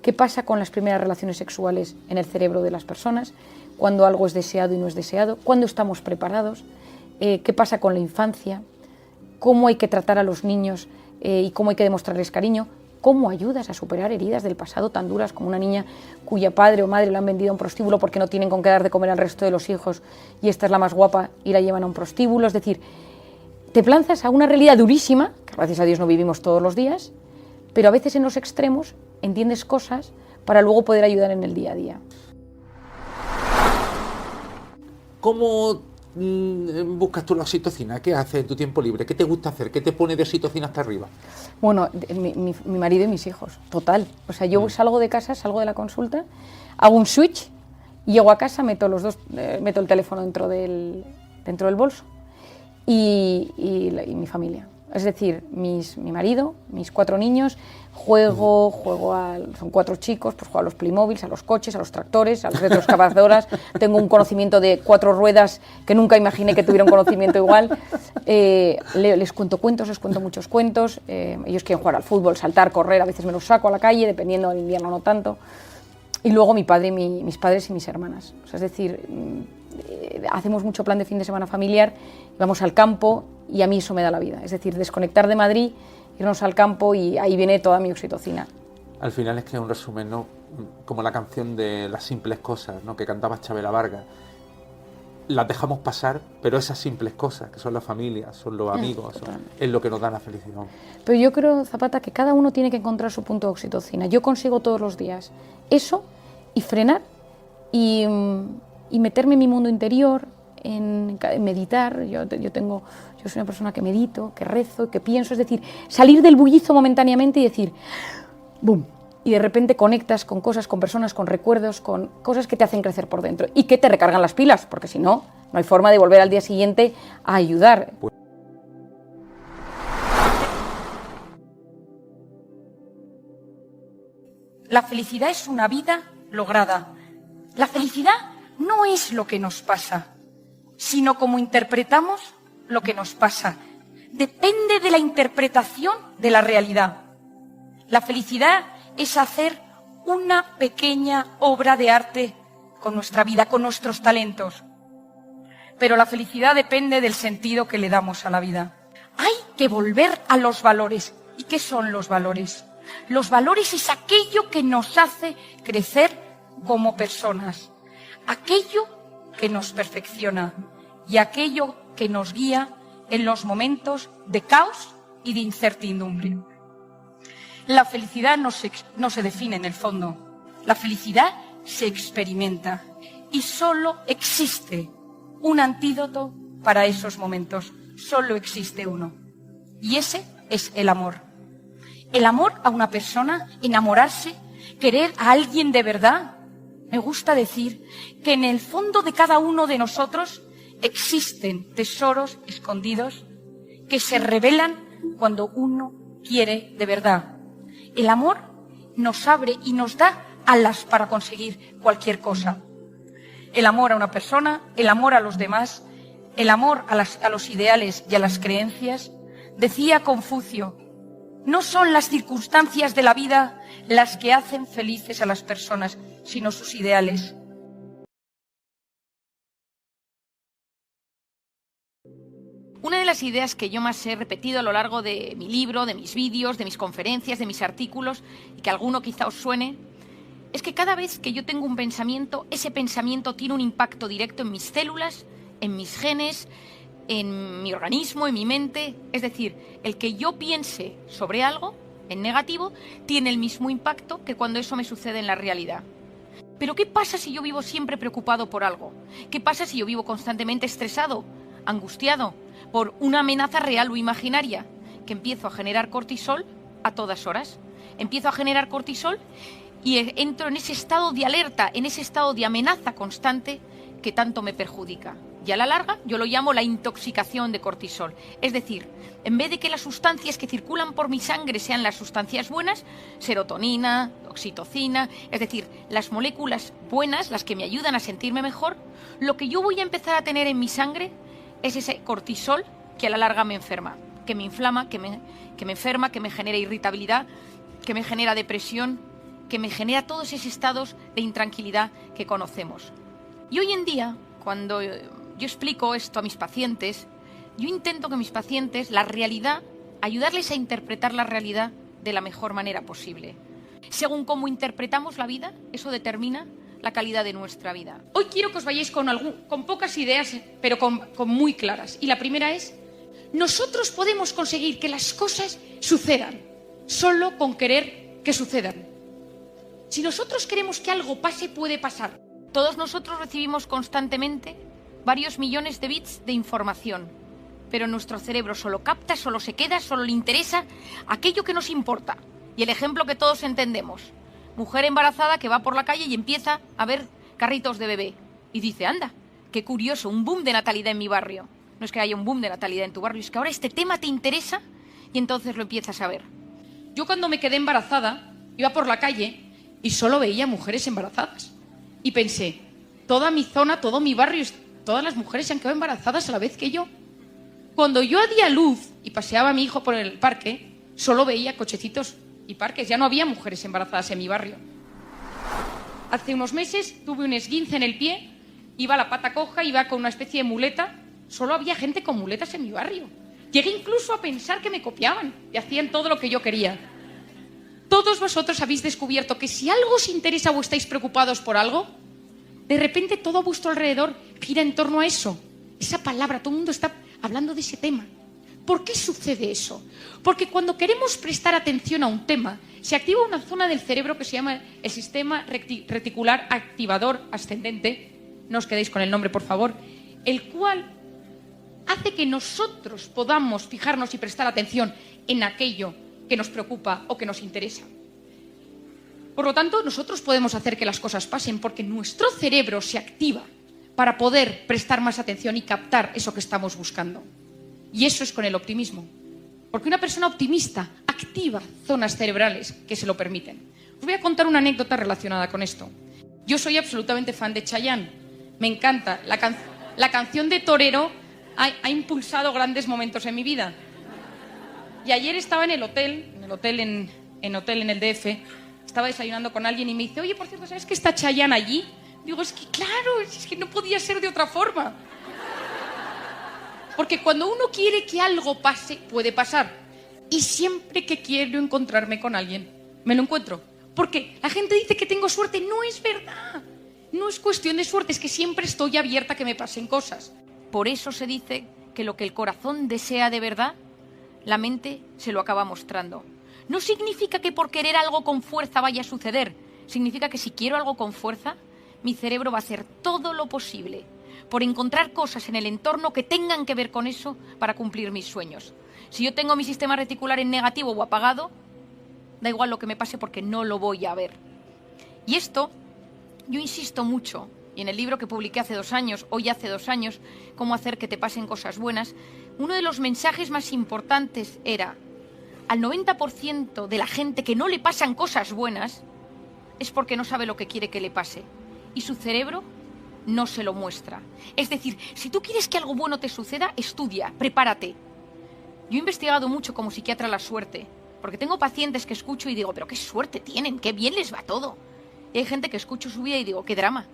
qué pasa con las primeras relaciones sexuales en el cerebro de las personas, cuando algo es deseado y no es deseado, cuándo estamos preparados, qué pasa con la infancia, cómo hay que tratar a los niños y cómo hay que demostrarles cariño, cómo ayudas a superar heridas del pasado tan duras como una niña cuya padre o madre la han vendido a un prostíbulo porque no tienen con qué dar de comer al resto de los hijos y esta es la más guapa y la llevan a un prostíbulo. Es decir, te lanzas a una realidad durísima, que gracias a Dios no vivimos todos los días, pero a veces en los extremos entiendes cosas para luego poder ayudar en el día a día. ¿Cómo buscas tú la oxitocina? ¿Qué haces en tu tiempo libre? ¿Qué te gusta hacer? ¿Qué te pone de oxitocina hasta arriba? Bueno, mi marido y mis hijos, total. O sea, yo salgo de casa, salgo de la consulta, hago un switch, llego a casa, meto el teléfono dentro del bolso y mi familia. Es decir, mi marido, mis 4 niños, son 4 chicos, pues juego a los Playmobil, a los coches, a los tractores, a las retroexcavadoras. Tengo un conocimiento de 4 ruedas que nunca imaginé que tuviera un conocimiento igual. Les cuento cuentos, les cuento muchos cuentos. Ellos quieren jugar al fútbol, saltar, correr, a veces me los saco a la calle, dependiendo del invierno no tanto. Y luego mi padre, mis padres y mis hermanas. O sea, es decir, hacemos mucho plan de fin de semana familiar, vamos al campo y a mí eso me da la vida. Es decir, desconectar de Madrid, irnos al campo y ahí viene toda mi oxitocina. Al final es que es un resumen, ¿no? Como la canción de Las simples cosas, ¿no? Que cantaba Chabela Vargas. Las dejamos pasar, pero esas simples cosas, que son la familia, son los amigos, es lo que nos da la felicidad. Pero yo creo, Zapata, que cada uno tiene que encontrar su punto de oxitocina. Yo consigo todos los días eso y frenar y meterme en mi mundo interior, en meditar. Yo soy una persona que medito, que rezo, que pienso, es decir, salir del bullizo momentáneamente y decir ¡bum! Y de repente conectas con cosas, con personas, con recuerdos, con cosas que te hacen crecer por dentro y que te recargan las pilas, porque si no, no hay forma de volver al día siguiente a ayudar. La felicidad es una vida lograda. La felicidad no es lo que nos pasa, sino cómo interpretamos lo que nos pasa. Depende de la interpretación de la realidad. La felicidad es hacer una pequeña obra de arte con nuestra vida, con nuestros talentos. Pero la felicidad depende del sentido que le damos a la vida. Hay que volver a los valores. ¿Y qué son los valores? Los valores es aquello que nos hace crecer como personas, aquello que nos perfecciona y aquello que nos guía en los momentos de caos y de incertidumbre. La felicidad no se define en el fondo, la felicidad se experimenta y solo existe un antídoto para esos momentos, solo existe uno, y ese es el amor. El amor a una persona, enamorarse, querer a alguien de verdad. Me gusta decir que en el fondo de cada uno de nosotros existen tesoros escondidos que se revelan cuando uno quiere de verdad. El amor nos abre y nos da alas para conseguir cualquier cosa. El amor a una persona, el amor a los demás, el amor a los ideales y a las creencias. Decía Confucio, no son las circunstancias de la vida las que hacen felices a las personas, sino sus ideales. una de las ideas que yo más he repetido a lo largo de mi libro, de mis vídeos, de mis conferencias, de mis artículos, y que alguno quizá os suene, es que cada vez que yo tengo un pensamiento, ese pensamiento tiene un impacto directo en mis células, en mis genes, en mi organismo, en mi mente. Es decir, el que yo piense sobre algo en negativo tiene el mismo impacto que cuando eso me sucede en la realidad. Pero ¿qué pasa si yo vivo siempre preocupado por algo? ¿Qué pasa si yo vivo constantemente estresado, angustiado por una amenaza real o imaginaria? Que empiezo a generar cortisol a todas horas. Empiezo a generar cortisol y entro en ese estado de alerta, en ese estado de amenaza constante que tanto me perjudica. Y a la larga yo lo llamo la intoxicación de cortisol. Es decir, en vez de que las sustancias que circulan por mi sangre sean las sustancias buenas, serotonina, oxitocina, es decir, las moléculas buenas, las que me ayudan a sentirme mejor, lo que yo voy a empezar a tener en mi sangre es ese cortisol que a la larga me enferma, que me inflama, que me enferma, que me genera irritabilidad, que me genera depresión, que me genera todos esos estados de intranquilidad que conocemos. Y hoy en día, cuando yo explico esto a mis pacientes, yo intento que mis pacientes, la realidad, ayudarles a interpretar la realidad de la mejor manera posible. Según cómo interpretamos la vida, eso determina la calidad de nuestra vida. Hoy quiero que os vayáis con pocas ideas, pero con muy claras. Y la primera es, nosotros podemos conseguir que las cosas sucedan, solo con querer que sucedan. Si nosotros queremos que algo pase, puede pasar. Todos nosotros recibimos constantemente varios millones de bits de información, pero nuestro cerebro solo capta, solo se queda, solo le interesa aquello que nos importa. Y el ejemplo que todos entendemos, mujer embarazada que va por la calle y empieza a ver carritos de bebé y dice, anda, qué curioso, un boom de natalidad en mi barrio. No es que haya un boom de natalidad en tu barrio, es que ahora este tema te interesa y entonces lo empiezas a ver. Yo cuando me quedé embarazada iba por la calle y solo veía mujeres embarazadas. Y pensé, toda mi zona, todo mi barrio, todas las mujeres se han quedado embarazadas a la vez que yo. Cuando yo di a luz y paseaba a mi hijo por el parque, solo veía cochecitos y parques. Ya no había mujeres embarazadas en mi barrio. Hace unos meses tuve un esguince en el pie, iba a la pata coja, iba con una especie de muleta. Solo había gente con muletas en mi barrio. Llegué incluso a pensar que me copiaban y hacían todo lo que yo quería. Todos vosotros habéis descubierto que si algo os interesa o estáis preocupados por algo, de repente todo a vuestro alrededor gira en torno a eso. Esa palabra, todo el mundo está hablando de ese tema. ¿Por qué sucede eso? Porque cuando queremos prestar atención a un tema, se activa una zona del cerebro que se llama el sistema reticular activador ascendente, no os quedéis con el nombre por favor, el cual hace que nosotros podamos fijarnos y prestar atención en aquello que nos preocupa o que nos interesa. Por lo tanto, nosotros podemos hacer que las cosas pasen porque nuestro cerebro se activa para poder prestar más atención y captar eso que estamos buscando. Y eso es con el optimismo. Porque una persona optimista activa zonas cerebrales que se lo permiten. Os voy a contar una anécdota relacionada con esto. Yo soy absolutamente fan de Chayanne. Me encanta. La canción de Torero ha impulsado grandes momentos en mi vida. Y ayer estaba en el hotel en el DF, estaba desayunando con alguien y me dice, oye, por cierto, ¿sabes que está Chayanne allí? Digo, es que claro, es que no podía ser de otra forma. Porque cuando uno quiere que algo pase, puede pasar. Y siempre que quiero encontrarme con alguien, me lo encuentro. Porque la gente dice que tengo suerte, no es verdad. No es cuestión de suerte, es que siempre estoy abierta a que me pasen cosas. Por eso se dice que lo que el corazón desea de verdad, la mente se lo acaba mostrando. No significa que por querer algo con fuerza vaya a suceder. Significa que si quiero algo con fuerza, mi cerebro va a hacer todo lo posible por encontrar cosas en el entorno que tengan que ver con eso para cumplir mis sueños. Si yo tengo mi sistema reticular en negativo o apagado, da igual lo que me pase porque no lo voy a ver. Y esto, yo insisto mucho, y en el libro que publiqué hace 2 años, hoy hace 2 años, cómo hacer que te pasen cosas buenas, uno de los mensajes más importantes era, al 90% de la gente que no le pasan cosas buenas es porque no sabe lo que quiere que le pase. Y su cerebro no se lo muestra. Es decir, si tú quieres que algo bueno te suceda, estudia, prepárate. Yo he investigado mucho como psiquiatra la suerte, porque tengo pacientes que escucho y digo, pero qué suerte tienen, qué bien les va todo. Y hay gente que escucho su vida y digo, qué drama,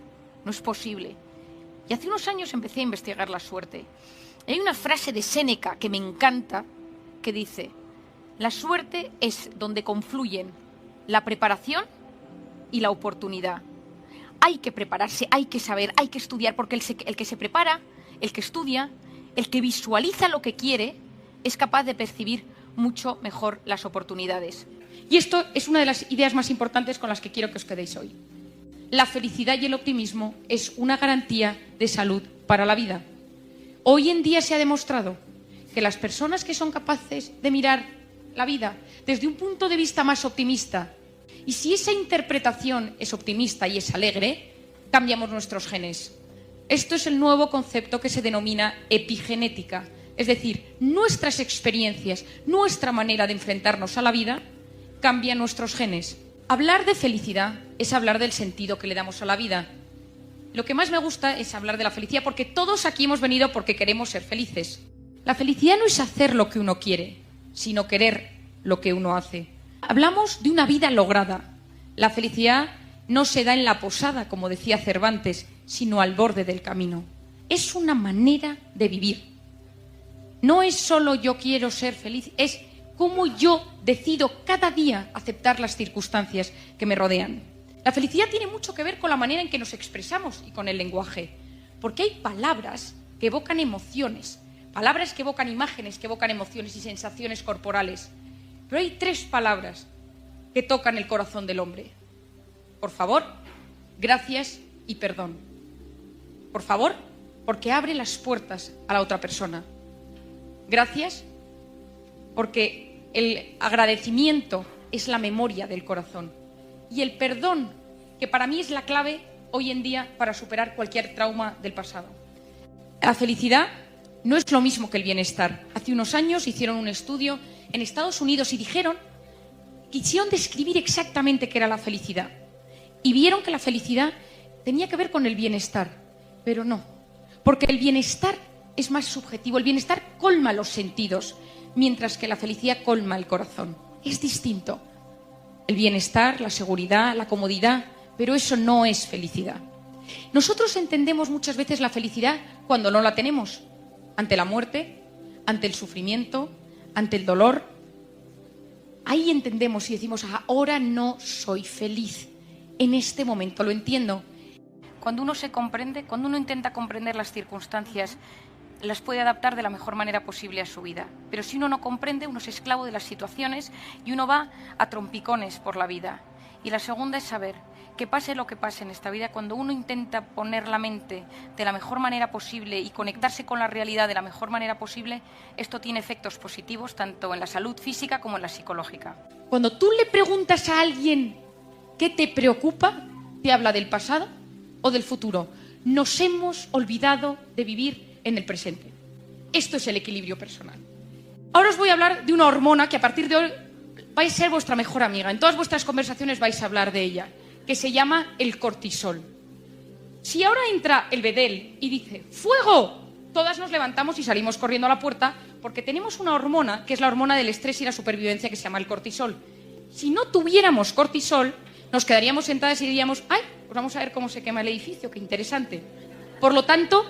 no es posible. Y hace unos años empecé a investigar la suerte. Hay una frase de Séneca que me encanta que dice: la suerte es donde confluyen la preparación y la oportunidad. Hay que prepararse, hay que saber, hay que estudiar, porque el que se prepara, el que estudia, el que visualiza lo que quiere, es capaz de percibir mucho mejor las oportunidades. Y esto es una de las ideas más importantes con las que quiero que os quedéis hoy. La felicidad y el optimismo es una garantía de salud para la vida. Hoy en día se ha demostrado que las personas que son capaces de mirar la vida desde un punto de vista más optimista, y si esa interpretación es optimista y es alegre, cambiamos nuestros genes. Esto es el nuevo concepto que se denomina epigenética, es decir, nuestras experiencias, nuestra manera de enfrentarnos a la vida, cambia nuestros genes. Hablar de felicidad es hablar del sentido que le damos a la vida. Lo que más me gusta es hablar de la felicidad, porque todos aquí hemos venido porque queremos ser felices. La felicidad no es hacer lo que uno quiere, sino querer lo que uno hace. Hablamos de una vida lograda. La felicidad no se da en la posada, como decía Cervantes, sino al borde del camino. Es una manera de vivir. No es solo yo quiero ser feliz, es cómo yo decido cada día aceptar las circunstancias que me rodean. La felicidad tiene mucho que ver con la manera en que nos expresamos y con el lenguaje, porque hay palabras que evocan emociones, palabras que evocan imágenes, que evocan emociones y sensaciones corporales. Pero hay 3 palabras que tocan el corazón del hombre. Por favor, gracias y perdón. Por favor, porque abre las puertas a la otra persona. Gracias, porque el agradecimiento es la memoria del corazón. Y el perdón, que para mí es la clave hoy en día para superar cualquier trauma del pasado. La felicidad no es lo mismo que el bienestar. Hace unos años hicieron un estudio en Estados Unidos y quisieron describir exactamente qué era la felicidad. Y vieron que la felicidad tenía que ver con el bienestar, pero no, porque el bienestar es más subjetivo, el bienestar colma los sentidos, mientras que la felicidad colma el corazón. Es distinto. El bienestar, la seguridad, la comodidad, pero eso no es felicidad. Nosotros entendemos muchas veces la felicidad cuando no la tenemos, ante la muerte, ante el sufrimiento, ante el dolor. Ahí entendemos y decimos: ahora no soy feliz, en este momento lo entiendo. Cuando uno se comprende, cuando uno intenta comprender las circunstancias, las puede adaptar de la mejor manera posible a su vida. Pero si uno no comprende, uno es esclavo de las situaciones y uno va a trompicones por la vida. Y la segunda es saber que pase lo que pase en esta vida, cuando uno intenta poner la mente de la mejor manera posible y conectarse con la realidad de la mejor manera posible, esto tiene efectos positivos tanto en la salud física como en la psicológica. Cuando tú le preguntas a alguien qué te preocupa, te habla del pasado o del futuro. Nos hemos olvidado de vivir en el presente. Esto es el equilibrio personal. Ahora os voy a hablar de una hormona que a partir de hoy va a ser vuestra mejor amiga. En todas vuestras conversaciones vais a hablar de ella, que se llama el cortisol. Si ahora entra el bedel y dice ¡fuego!, todas nos levantamos y salimos corriendo a la puerta porque tenemos una hormona que es la hormona del estrés y la supervivencia, que se llama el cortisol. Si no tuviéramos cortisol, nos quedaríamos sentadas y diríamos ¡ay, pues vamos a ver cómo se quema el edificio, qué interesante! Por lo tanto,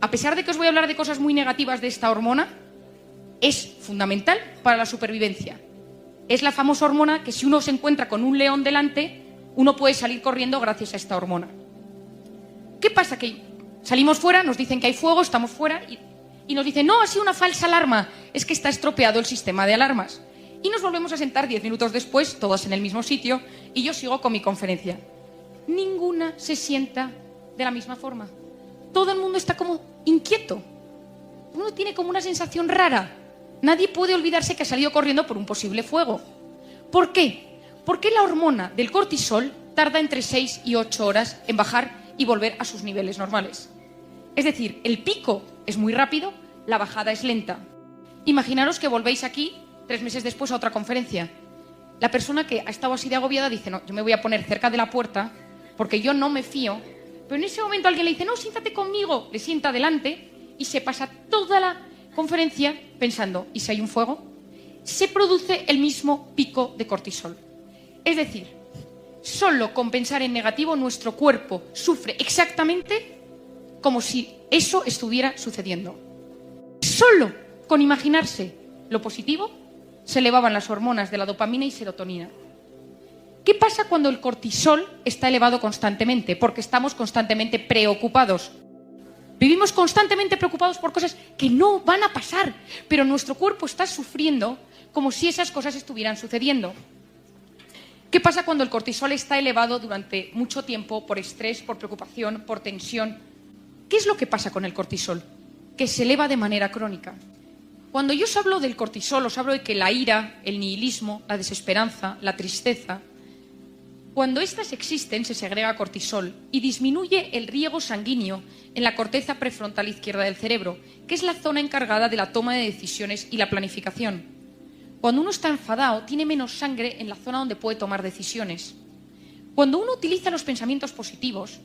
a pesar de que os voy a hablar de cosas muy negativas de esta hormona, es fundamental para la supervivencia. Es la famosa hormona que si uno se encuentra con un león delante, uno puede salir corriendo gracias a esta hormona. ¿Qué pasa? Que salimos fuera, nos dicen que hay fuego, estamos fuera y nos dicen no, ha sido una falsa alarma, es que está estropeado el sistema de alarmas. Y nos volvemos a sentar 10 minutos después, todas en el mismo sitio, y yo sigo con mi conferencia. Ninguna se sienta de la misma forma. Todo el mundo está como inquieto. Uno tiene como una sensación rara. Nadie puede olvidarse que ha salido corriendo por un posible fuego. ¿Por qué? Porque la hormona del cortisol tarda entre 6 y 8 horas en bajar y volver a sus niveles normales. Es decir, el pico es muy rápido, la bajada es lenta. Imaginaros que volvéis aquí 3 meses después a otra conferencia. La persona que ha estado así de agobiada dice, no, yo me voy a poner cerca de la puerta porque yo no me fío. Pero en ese momento alguien le dice, no, siéntate conmigo, le sienta delante y se pasa toda la conferencia pensando, ¿y si hay un fuego? Se produce el mismo pico de cortisol. Es decir, solo con pensar en negativo nuestro cuerpo sufre exactamente como si eso estuviera sucediendo. solo con imaginarse lo positivo, se elevaban las hormonas de la dopamina y serotonina. ¿Qué pasa cuando el cortisol está elevado constantemente? Porque estamos constantemente preocupados. Vivimos constantemente preocupados por cosas que no van a pasar, pero nuestro cuerpo está sufriendo como si esas cosas estuvieran sucediendo. ¿Qué pasa cuando el cortisol está elevado durante mucho tiempo por estrés, por preocupación, por tensión? ¿Qué es lo que pasa con el cortisol? Que se eleva de manera crónica. Cuando yo os hablo del cortisol, os hablo de que la ira, el nihilismo, la desesperanza, la tristeza, cuando éstas existen, se segrega cortisol y disminuye el riego sanguíneo en la corteza prefrontal izquierda del cerebro, que es la zona encargada de la toma de decisiones y la planificación. Cuando uno está enfadado, tiene menos sangre en la zona donde puede tomar decisiones. Cuando uno utiliza los pensamientos positivos,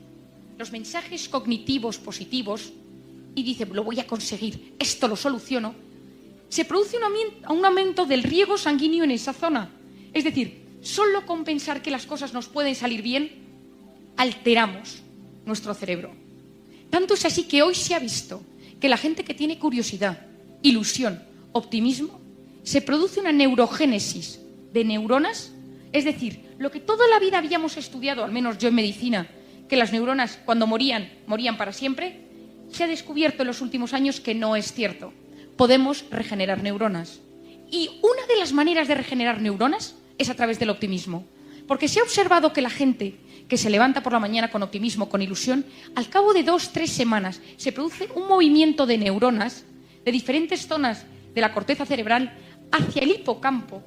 los mensajes cognitivos positivos, y dice, lo voy a conseguir, esto lo soluciono, se produce un aumento del riego sanguíneo en esa zona. Es decir, solo con pensar que las cosas nos pueden salir bien, alteramos nuestro cerebro. Tanto es así que hoy se ha visto que la gente que tiene curiosidad, ilusión, optimismo, se produce una neurogénesis de neuronas, es decir, lo que toda la vida habíamos estudiado, al menos yo en medicina, que las neuronas cuando morían para siempre, se ha descubierto en los últimos años que no es cierto. Podemos regenerar neuronas. Y una de las maneras de regenerar neuronas es a través del optimismo. Porque se ha observado que la gente que se levanta por la mañana con optimismo, con ilusión, al cabo de 2-3 semanas se produce un movimiento de neuronas de diferentes zonas de la corteza cerebral hacia el hipocampo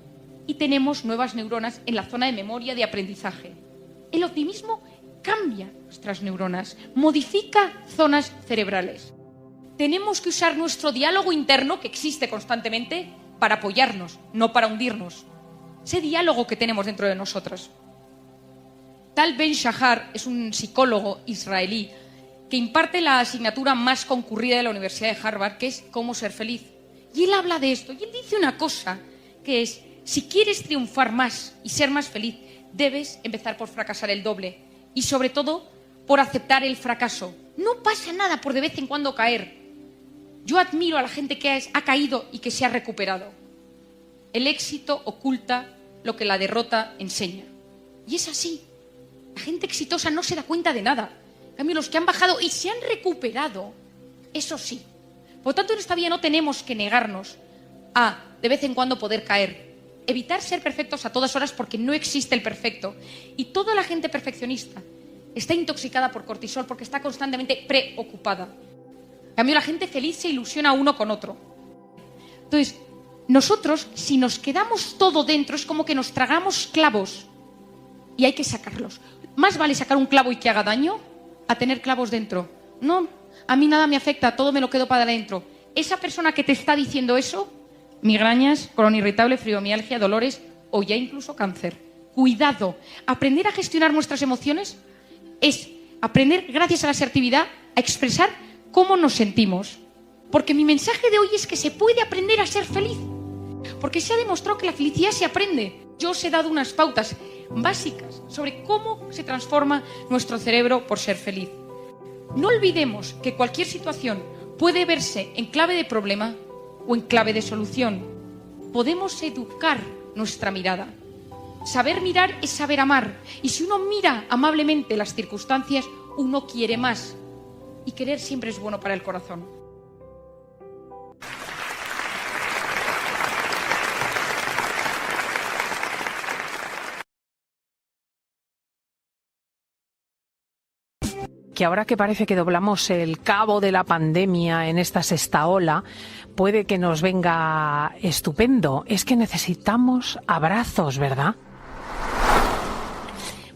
y tenemos nuevas neuronas en la zona de memoria de aprendizaje. El optimismo cambia nuestras neuronas, modifica zonas cerebrales. Tenemos que usar nuestro diálogo interno, que existe constantemente, para apoyarnos, no para hundirnos. Ese diálogo que tenemos dentro de nosotros. Tal Ben-Shahar es un psicólogo israelí que imparte la asignatura más concurrida de la Universidad de Harvard, que es Cómo ser feliz. Y él habla de esto, y él dice una cosa, que es, si quieres triunfar más y ser más feliz, debes empezar por fracasar el doble. Y sobre todo, por aceptar el fracaso. No pasa nada por de vez en cuando caer. Yo admiro a la gente que ha caído y que se ha recuperado. El éxito oculta lo que la derrota enseña. Y es así. La gente exitosa no se da cuenta de nada. En cambio, los que han bajado y se han recuperado, eso sí. Por lo tanto, en esta vida no tenemos que negarnos a, de vez en cuando, poder caer. Evitar ser perfectos a todas horas porque no existe el perfecto. Y toda la gente perfeccionista está intoxicada por cortisol porque está constantemente preocupada. En cambio, la gente feliz se ilusiona uno con otro. Entonces, nosotros, si nos quedamos todo dentro, es como que nos tragamos clavos y hay que sacarlos. Más vale sacar un clavo y que haga daño a tener clavos dentro. No, a mí nada me afecta, todo me lo quedo para adentro. Esa persona que te está diciendo eso, migrañas, colon irritable, fibromialgia, dolores o ya incluso cáncer. Cuidado, aprender a gestionar nuestras emociones es aprender, gracias a la asertividad, a expresar cómo nos sentimos. Porque mi mensaje de hoy es que se puede aprender a ser feliz. Porque se ha demostrado que la felicidad se aprende. Yo os he dado unas pautas básicas sobre cómo se transforma nuestro cerebro por ser feliz. No olvidemos que cualquier situación puede verse en clave de problema o en clave de solución. Podemos educar nuestra mirada. Saber mirar es saber amar. Y si uno mira amablemente las circunstancias, uno quiere más. Y querer siempre es bueno para el corazón. Que ahora que parece que doblamos el cabo de la pandemia en esta sexta ola, puede que nos venga estupendo. Es que necesitamos abrazos, ¿verdad?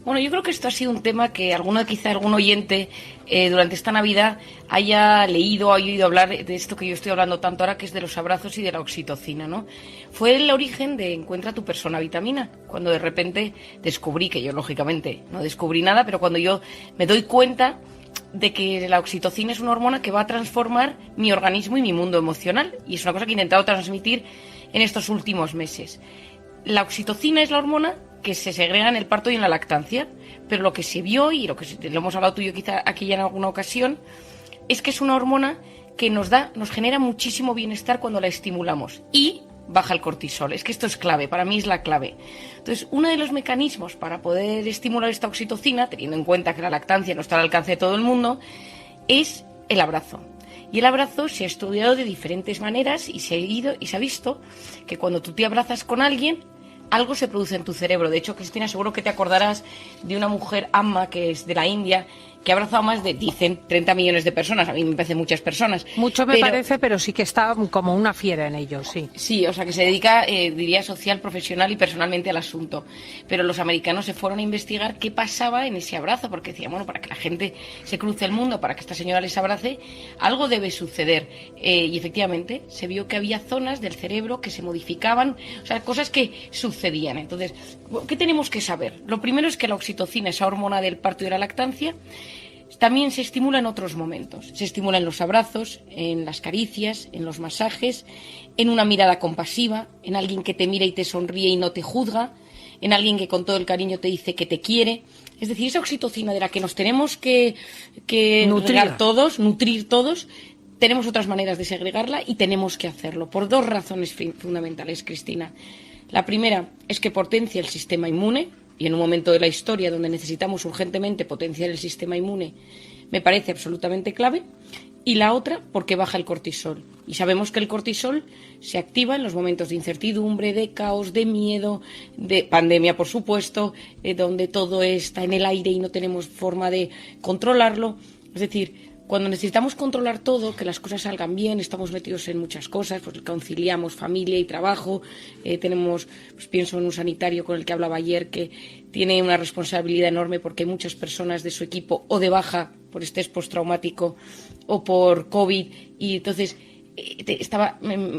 Bueno, yo creo que esto ha sido un tema que quizá algún oyente durante esta Navidad haya leído, ha oído hablar de esto que yo estoy hablando tanto ahora, que es de los abrazos y de la oxitocina, ¿no? Fue el origen de Encuentra tu persona vitamina, cuando de repente descubrí, que yo lógicamente no descubrí nada, pero cuando yo me doy cuenta de que la oxitocina es una hormona que va a transformar mi organismo y mi mundo emocional, y es una cosa que he intentado transmitir en estos últimos meses. La oxitocina es la hormona que se segrega en el parto y en la lactancia, pero lo que se vio, y lo hemos hablado tú y yo quizá aquí ya en alguna ocasión, es que es una hormona que nos genera muchísimo bienestar cuando la estimulamos y baja el cortisol. Es que esto es clave, para mí es la clave. Entonces, uno de los mecanismos para poder estimular esta oxitocina, teniendo en cuenta que la lactancia no está al alcance de todo el mundo, es el abrazo. Y el abrazo se ha estudiado de diferentes maneras y se ha visto que cuando tú te abrazas con alguien, algo se produce en tu cerebro. De hecho, Cristina, seguro que te acordarás de una mujer, Amma, que es de la India, que ha abrazado a más de, dicen, 30 millones de personas. A mí me parecen muchas personas. Mucho me parece, pero sí que está como una fiera en ello, sí. Sí, o sea, que se dedica, diría, social, profesional y personalmente al asunto. Pero los americanos se fueron a investigar qué pasaba en ese abrazo, porque decían, bueno, para que la gente se cruce el mundo, para que esta señora les abrace, algo debe suceder. Y efectivamente, se vio que había zonas del cerebro que se modificaban, o sea, cosas que sucedían. Entonces, ¿qué tenemos que saber? Lo primero es que la oxitocina, esa hormona del parto y de la lactancia, también se estimula en otros momentos. Se estimula en los abrazos, en las caricias, en los masajes, en una mirada compasiva, en alguien que te mira y te sonríe y no te juzga, en alguien que con todo el cariño te dice que te quiere. Es decir, esa oxitocina de la que nos tenemos que nutrir todos, tenemos otras maneras de segregarla y tenemos que hacerlo por dos razones fundamentales, Cristina. La primera es que potencia el sistema inmune, y en un momento de la historia donde necesitamos urgentemente potenciar el sistema inmune, me parece absolutamente clave. Y la otra, porque baja el cortisol. Y sabemos que el cortisol se activa en los momentos de incertidumbre, de caos, de miedo, de pandemia, por supuesto, donde todo está en el aire y no tenemos forma de controlarlo. Es decir, cuando necesitamos controlar todo, que las cosas salgan bien, estamos metidos en muchas cosas, pues conciliamos familia y trabajo, tenemos, pues pienso en un sanitario con el que hablaba ayer, que tiene una responsabilidad enorme porque hay muchas personas de su equipo o de baja por estrés postraumático o por COVID, y entonces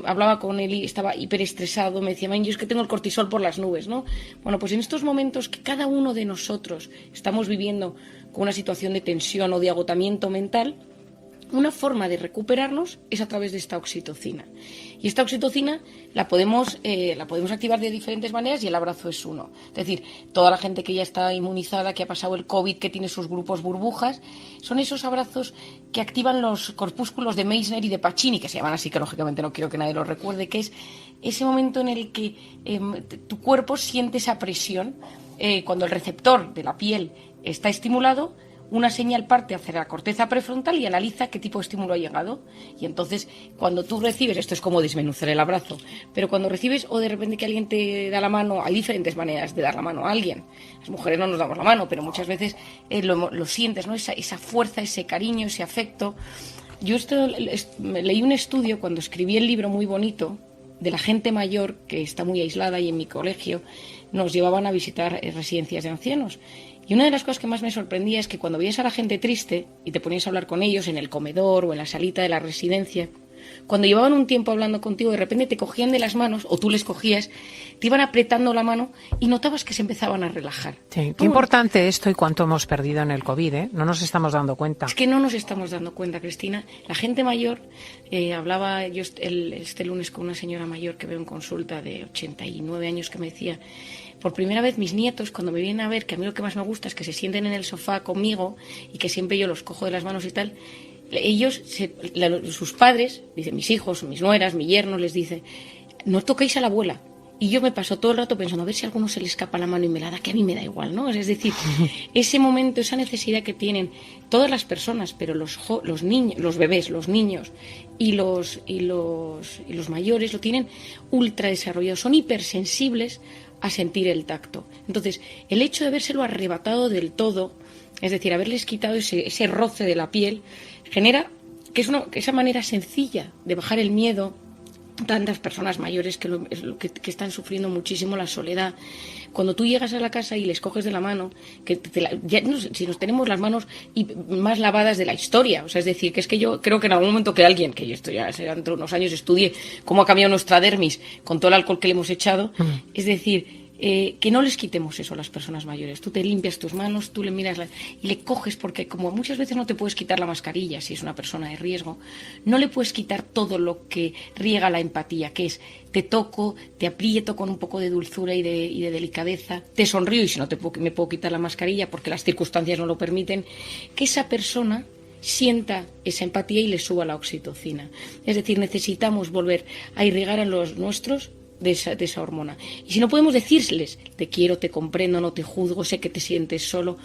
hablaba con él y estaba hiperestresado, me decía, yo es que tengo el cortisol por las nubes, ¿no? Bueno, pues en estos momentos que cada uno de nosotros estamos viviendo con una situación de tensión o de agotamiento mental, una forma de recuperarnos es a través de esta oxitocina. Y esta oxitocina la podemos activar de diferentes maneras y el abrazo es uno. Es decir, toda la gente que ya está inmunizada, que ha pasado el COVID, que tiene sus grupos burbujas, son esos abrazos que activan los corpúsculos de Meissner y de Pacini, que se llaman así, que lógicamente no quiero que nadie los recuerde, que es ese momento en el que tu cuerpo siente esa presión cuando el receptor de la piel está estimulado. Una señal parte hacia la corteza prefrontal y analiza qué tipo de estímulo ha llegado. Y entonces, cuando tú recibes, esto es como desmenuzar el abrazo, pero cuando recibes o de repente que alguien te da la mano, hay diferentes maneras de dar la mano a alguien. Las mujeres no nos damos la mano, pero muchas veces lo sientes, ¿no? Esa fuerza, ese cariño, ese afecto. Yo leí un estudio cuando escribí el libro muy bonito de la gente mayor que está muy aislada, y en mi colegio nos llevaban a visitar residencias de ancianos. Y una de las cosas que más me sorprendía es que cuando veías a la gente triste y te ponías a hablar con ellos en el comedor o en la salita de la residencia, cuando llevaban un tiempo hablando contigo, de repente te cogían de las manos, o tú les cogías, te iban apretando la mano y notabas que se empezaban a relajar. Sí, qué importante esto y cuánto hemos perdido en el COVID, ¿eh? No nos estamos dando cuenta. Es que no nos estamos dando cuenta, Cristina. La gente mayor, hablaba yo este lunes con una señora mayor que veo en consulta de 89 años que me decía, por primera vez mis nietos, cuando me vienen a ver, que a mí lo que más me gusta es que se sienten en el sofá conmigo y que siempre yo los cojo de las manos y tal, ellos, sus padres, dicen mis hijos, mis nueras, mi yerno, les dice, no toquéis a la abuela. Y yo me paso todo el rato pensando a ver si a alguno se le escapa la mano y me la da, que a mí me da igual, ¿no? Es decir, ese momento, esa necesidad que tienen todas las personas, pero los niños, los bebés, los niños y los mayores lo tienen ultra desarrollado, son hipersensibles a sentir el tacto. Entonces, el hecho de habérselo arrebatado del todo, es decir, haberles quitado ese roce de la piel, genera que esa manera sencilla de bajar el miedo. Tantas personas mayores que están sufriendo muchísimo la soledad. Cuando tú llegas a la casa y les coges de la mano, si nos tenemos las manos más lavadas de la historia, o sea, es decir, que es que yo creo que en algún momento que alguien, que esto ya será dentro de unos años, estudie cómo ha cambiado nuestra dermis con todo el alcohol que le hemos echado, es decir, que no les quitemos eso a las personas mayores. Tú te limpias tus manos, tú le miras y le coges, porque como muchas veces no te puedes quitar la mascarilla si es una persona de riesgo, no le puedes quitar todo lo que riega la empatía, que es te toco, te aprieto con un poco de dulzura y de delicadeza, te sonrío y si no me puedo quitar la mascarilla porque las circunstancias no lo permiten, que esa persona sienta esa empatía y le suba la oxitocina. Es decir, necesitamos volver a irrigar a los nuestros de esa hormona. Y si no podemos decirles, te quiero, te comprendo, no te juzgo, sé que te sientes solo,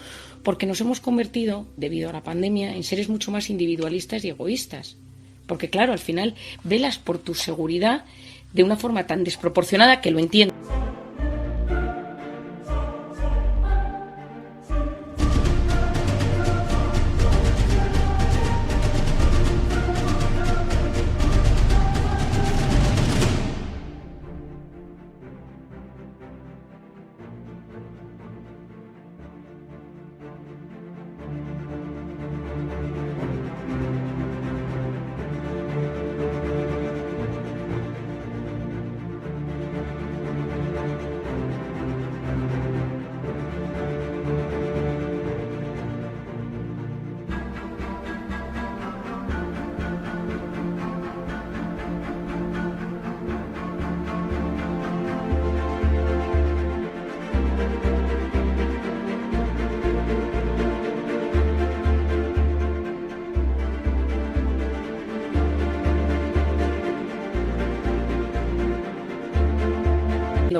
porque nos hemos convertido, debido a la pandemia, en seres mucho más individualistas y egoístas. Porque claro, al final velas por tu seguridad de una forma tan desproporcionada que lo entiendo.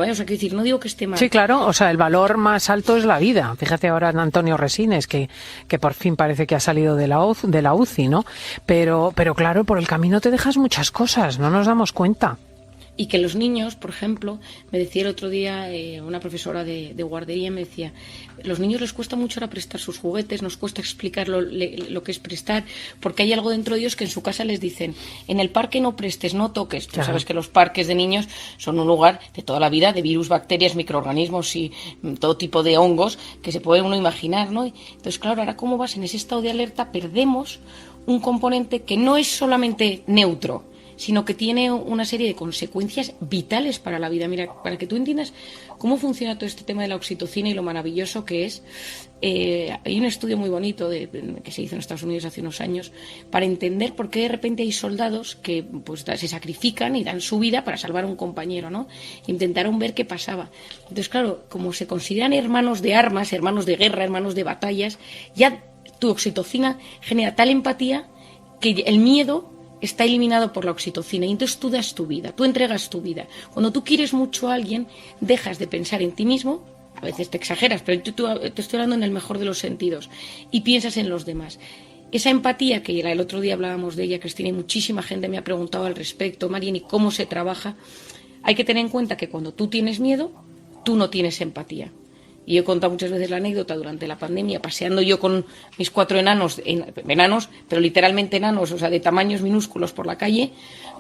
O sea, quiero decir, no digo que esté mal. Sí, claro, o sea, el valor más alto es la vida. Fíjate ahora en Antonio Resines, que por fin parece que ha salido de la UCI, ¿no? Pero claro, por el camino te dejas muchas cosas, no nos damos cuenta. Y que los niños, por ejemplo, me decía el otro día una profesora de guardería, me decía, los niños les cuesta mucho ahora prestar sus juguetes, nos cuesta explicar lo que es prestar, porque hay algo dentro de ellos que en su casa les dicen, en el parque no prestes, no toques. Tú sabes que los parques de niños son un lugar de toda la vida, de virus, bacterias, microorganismos y todo tipo de hongos que se puede uno imaginar, ¿no? Entonces, claro, ahora como vas en ese estado de alerta, perdemos un componente que no es solamente neutro, sino que tiene una serie de consecuencias vitales para la vida. Mira, para que tú entiendas cómo funciona todo este tema de la oxitocina y lo maravilloso que es, hay un estudio muy bonito que se hizo en Estados Unidos hace unos años para entender por qué de repente hay soldados que pues se sacrifican y dan su vida para salvar a un compañero, ¿no? Intentaron ver qué pasaba. Entonces, claro, como se consideran hermanos de armas, hermanos de guerra, hermanos de batallas, ya tu oxitocina genera tal empatía que el miedo está eliminado por la oxitocina y entonces tú das tu vida, tú entregas tu vida. Cuando tú quieres mucho a alguien, dejas de pensar en ti mismo, a veces te exageras, pero te estoy hablando en el mejor de los sentidos, y piensas en los demás. Esa empatía, que el otro día hablábamos de ella, Cristina, y muchísima gente me ha preguntado al respecto, Marian, ¿y cómo se trabaja? Hay que tener en cuenta que cuando tú tienes miedo, tú no tienes empatía. Y he contado muchas veces la anécdota durante la pandemia, paseando yo con mis 4 enanos, pero literalmente enanos, o sea, de tamaños minúsculos por la calle,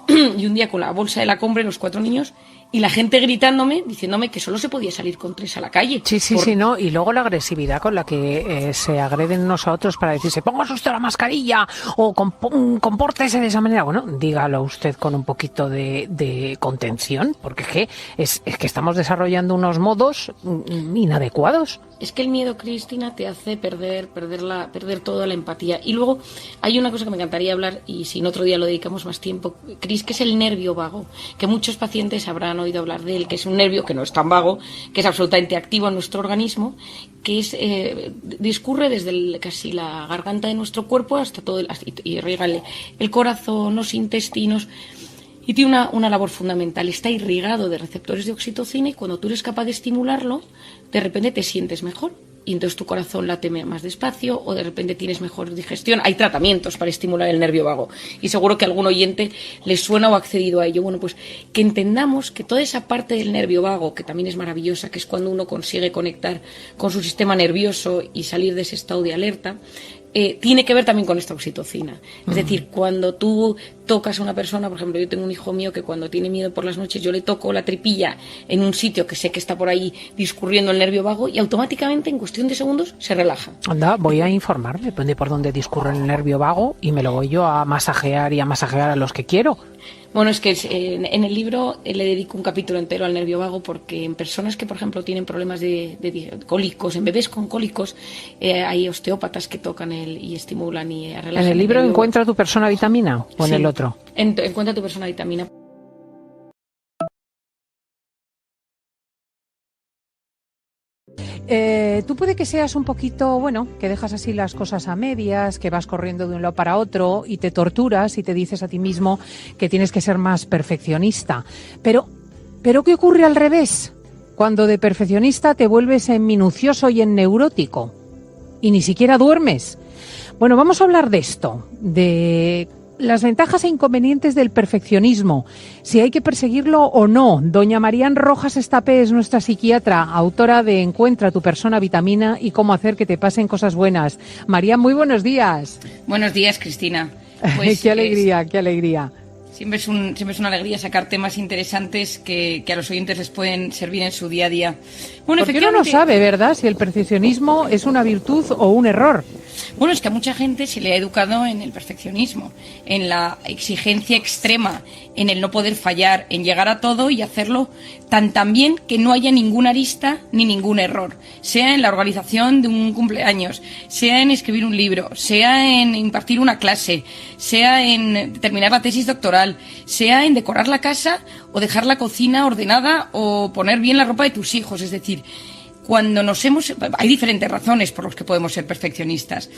y un día con la bolsa de la compra, los 4 niños, y la gente gritándome, diciéndome que solo se podía salir con 3 a la calle. Sí, no, y luego la agresividad con la que se agreden unos a otros para decirse, póngase usted la mascarilla, o compórtese de esa manera. Bueno, dígalo usted con un poquito de contención, porque es que estamos desarrollando unos modos inadecuados. Es que el miedo, Cristina, te hace perder toda la empatía. Y luego hay una cosa que me encantaría hablar, y si en otro día lo dedicamos más tiempo, Cris, que es el nervio vago, que muchos pacientes habrán oído hablar de él, que es un nervio que no es tan vago, que es absolutamente activo en nuestro organismo, que discurre desde casi la garganta de nuestro cuerpo hasta todo y riega el corazón, los intestinos. Y tiene una labor fundamental, está irrigado de receptores de oxitocina y cuando tú eres capaz de estimularlo, de repente te sientes mejor y entonces tu corazón late más despacio o de repente tienes mejor digestión. Hay tratamientos para estimular el nervio vago y seguro que a algún oyente le suena o ha accedido a ello. Bueno, pues que entendamos que toda esa parte del nervio vago, que también es maravillosa, que es cuando uno consigue conectar con su sistema nervioso y salir de ese estado de alerta, tiene que ver también con esta oxitocina. Es decir, cuando tú tocas a una persona, por ejemplo, yo tengo un hijo mío que cuando tiene miedo por las noches yo le toco la tripilla en un sitio que sé que está por ahí discurriendo el nervio vago y automáticamente en cuestión de segundos se relaja. Anda, voy a informarme de por dónde discurre el nervio vago y me lo voy yo a masajear y a masajear a los que quiero. Bueno, es que en el libro le dedico un capítulo entero al nervio vago porque en personas que, por ejemplo, tienen problemas de cólicos, en bebés con cólicos, hay osteópatas que tocan y estimulan y relajan. ¿En el libro Encuentra tu persona vitamina o en el otro? Encuentra tu persona vitamina. tú puede que seas un poquito, bueno, que dejas así las cosas a medias, que vas corriendo de un lado para otro y te torturas y te dices a ti mismo que tienes que ser más perfeccionista. Pero ¿qué ocurre al revés? Cuando de perfeccionista te vuelves en minucioso y en neurótico y ni siquiera duermes. Bueno, vamos a hablar de esto, de las ventajas e inconvenientes del perfeccionismo, si hay que perseguirlo o no. Doña Marían Rojas Estapé es nuestra psiquiatra, autora de Encuentra tu persona vitamina y cómo hacer que te pasen cosas buenas. Marían, muy buenos días. Buenos días, Cristina. Pues, qué alegría, qué alegría. Siempre es una alegría sacar temas interesantes que a los oyentes les pueden servir en su día a día. Bueno, ¿por qué no sabe, verdad, si el perfeccionismo es una virtud o un error? Bueno, es que a mucha gente se le ha educado en el perfeccionismo, en la exigencia extrema, en el no poder fallar, en llegar a todo y hacerlo tan bien que no haya ninguna arista ni ningún error, sea en la organización de un cumpleaños, sea en escribir un libro, sea en impartir una clase, sea en terminar la tesis doctoral, sea en decorar la casa o dejar la cocina ordenada o poner bien la ropa de tus hijos. Es decir, hay diferentes razones por las que podemos ser perfeccionistas.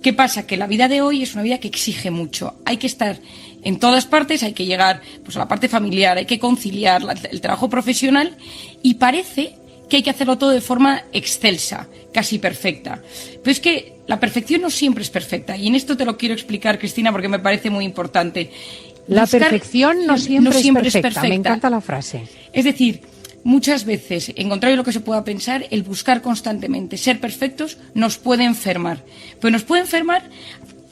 ¿Qué pasa? Que la vida de hoy es una vida que exige mucho. Hay que estar en todas partes, hay que llegar pues a la parte familiar, hay que conciliar el trabajo profesional y parece que hay que hacerlo todo de forma excelsa, casi perfecta. Pero es que la perfección no siempre es perfecta y en esto te lo quiero explicar, Cristina, porque me parece muy importante. La perfección no siempre es perfecta. Me encanta la frase. Es decir, muchas veces, en contrario a lo que se pueda pensar, el buscar constantemente ser perfectos nos puede enfermar. Pero nos puede enfermar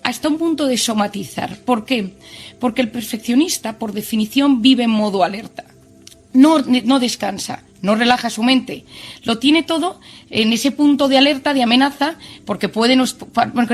hasta un punto de somatizar. ¿Por qué? Porque el perfeccionista, por definición, vive en modo alerta. No descansa, no relaja su mente. Lo tiene todo en ese punto de alerta, de amenaza, porque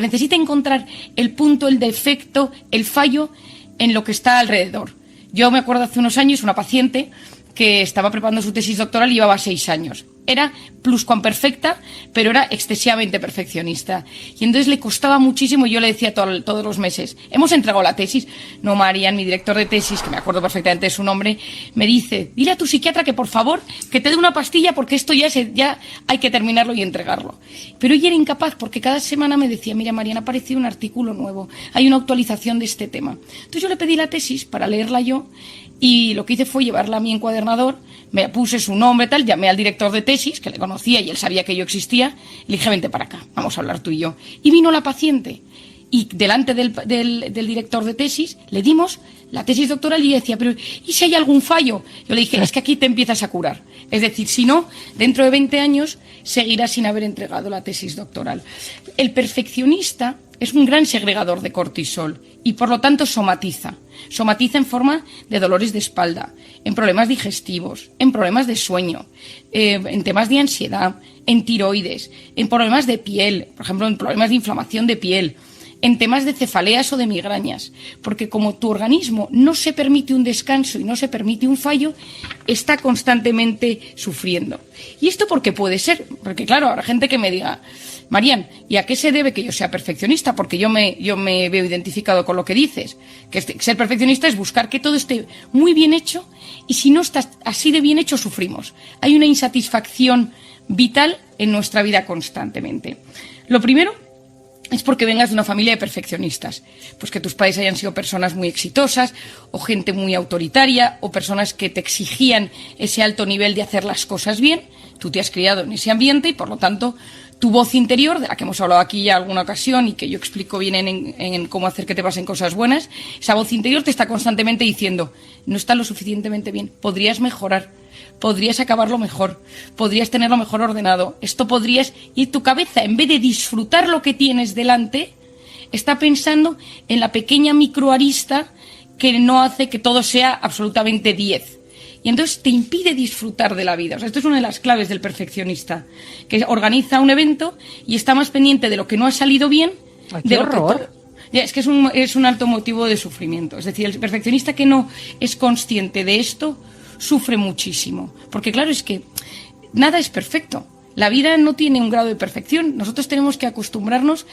necesita encontrar el punto, el defecto, el fallo en lo que está alrededor. Yo me acuerdo hace unos años una paciente que estaba preparando su tesis doctoral y llevaba 6 años. Era pluscuamperfecta, pero era excesivamente perfeccionista. Y entonces le costaba muchísimo, y yo le decía todos los meses, hemos entregado la tesis. No, Marían, mi director de tesis, que me acuerdo perfectamente de su nombre, me dice, dile a tu psiquiatra que por favor, que te dé una pastilla porque esto ya hay que terminarlo y entregarlo. Pero ella era incapaz porque cada semana me decía, mira, Marían, ha aparecido un artículo nuevo, hay una actualización de este tema. Entonces yo le pedí la tesis para leerla yo, y lo que hice fue llevarla a mi encuadernador, me puse su nombre, tal, llamé al director de tesis, que le conocía y él sabía que yo existía, y le dije, vente para acá, vamos a hablar tú y yo. Y vino la paciente, y delante del director de tesis le dimos la tesis doctoral y decía, pero ¿y si hay algún fallo? Yo le dije, es que aquí te empiezas a curar. Es decir, si no, dentro de 20 años seguirás sin haber entregado la tesis doctoral. El perfeccionista es un gran segregador de cortisol y por lo tanto somatiza. Somatiza en forma de dolores de espalda, en problemas digestivos, en problemas de sueño, en temas de ansiedad, en tiroides, en problemas de piel, por ejemplo, en problemas de inflamación de piel, en temas de cefaleas o de migrañas, porque como tu organismo no se permite un descanso y no se permite un fallo, está constantemente sufriendo. ¿Y esto por qué puede ser? Porque claro, habrá gente que me diga, Marían, ¿y a qué se debe que yo sea perfeccionista? Porque yo me veo identificado con lo que dices, que ser perfeccionista es buscar que todo esté muy bien hecho y si no está así de bien hecho sufrimos. Hay una insatisfacción vital en nuestra vida constantemente. Lo primero es porque vengas de una familia de perfeccionistas, pues que tus padres hayan sido personas muy exitosas o gente muy autoritaria o personas que te exigían ese alto nivel de hacer las cosas bien. Tú te has criado en ese ambiente y por lo tanto tu voz interior, de la que hemos hablado aquí ya alguna ocasión y que yo explico bien en cómo hacer que te pasen cosas buenas, esa voz interior te está constantemente diciendo, no está lo suficientemente bien, podrías mejorar, podrías acabarlo mejor, podrías tenerlo mejor ordenado, esto podrías... Y tu cabeza, en vez de disfrutar lo que tienes delante, está pensando en la pequeña microarista que no hace que todo sea absolutamente 10. Y entonces te impide disfrutar de la vida. O sea, esto es una de las claves del perfeccionista, que organiza un evento y está más pendiente de lo que no ha salido bien, de lo que todo. Es que es un alto motivo de sufrimiento. Es decir, el perfeccionista que no es consciente de esto sufre muchísimo. Porque claro, es que nada es perfecto. La vida no tiene un grado de perfección. Nosotros tenemos que acostumbrarnos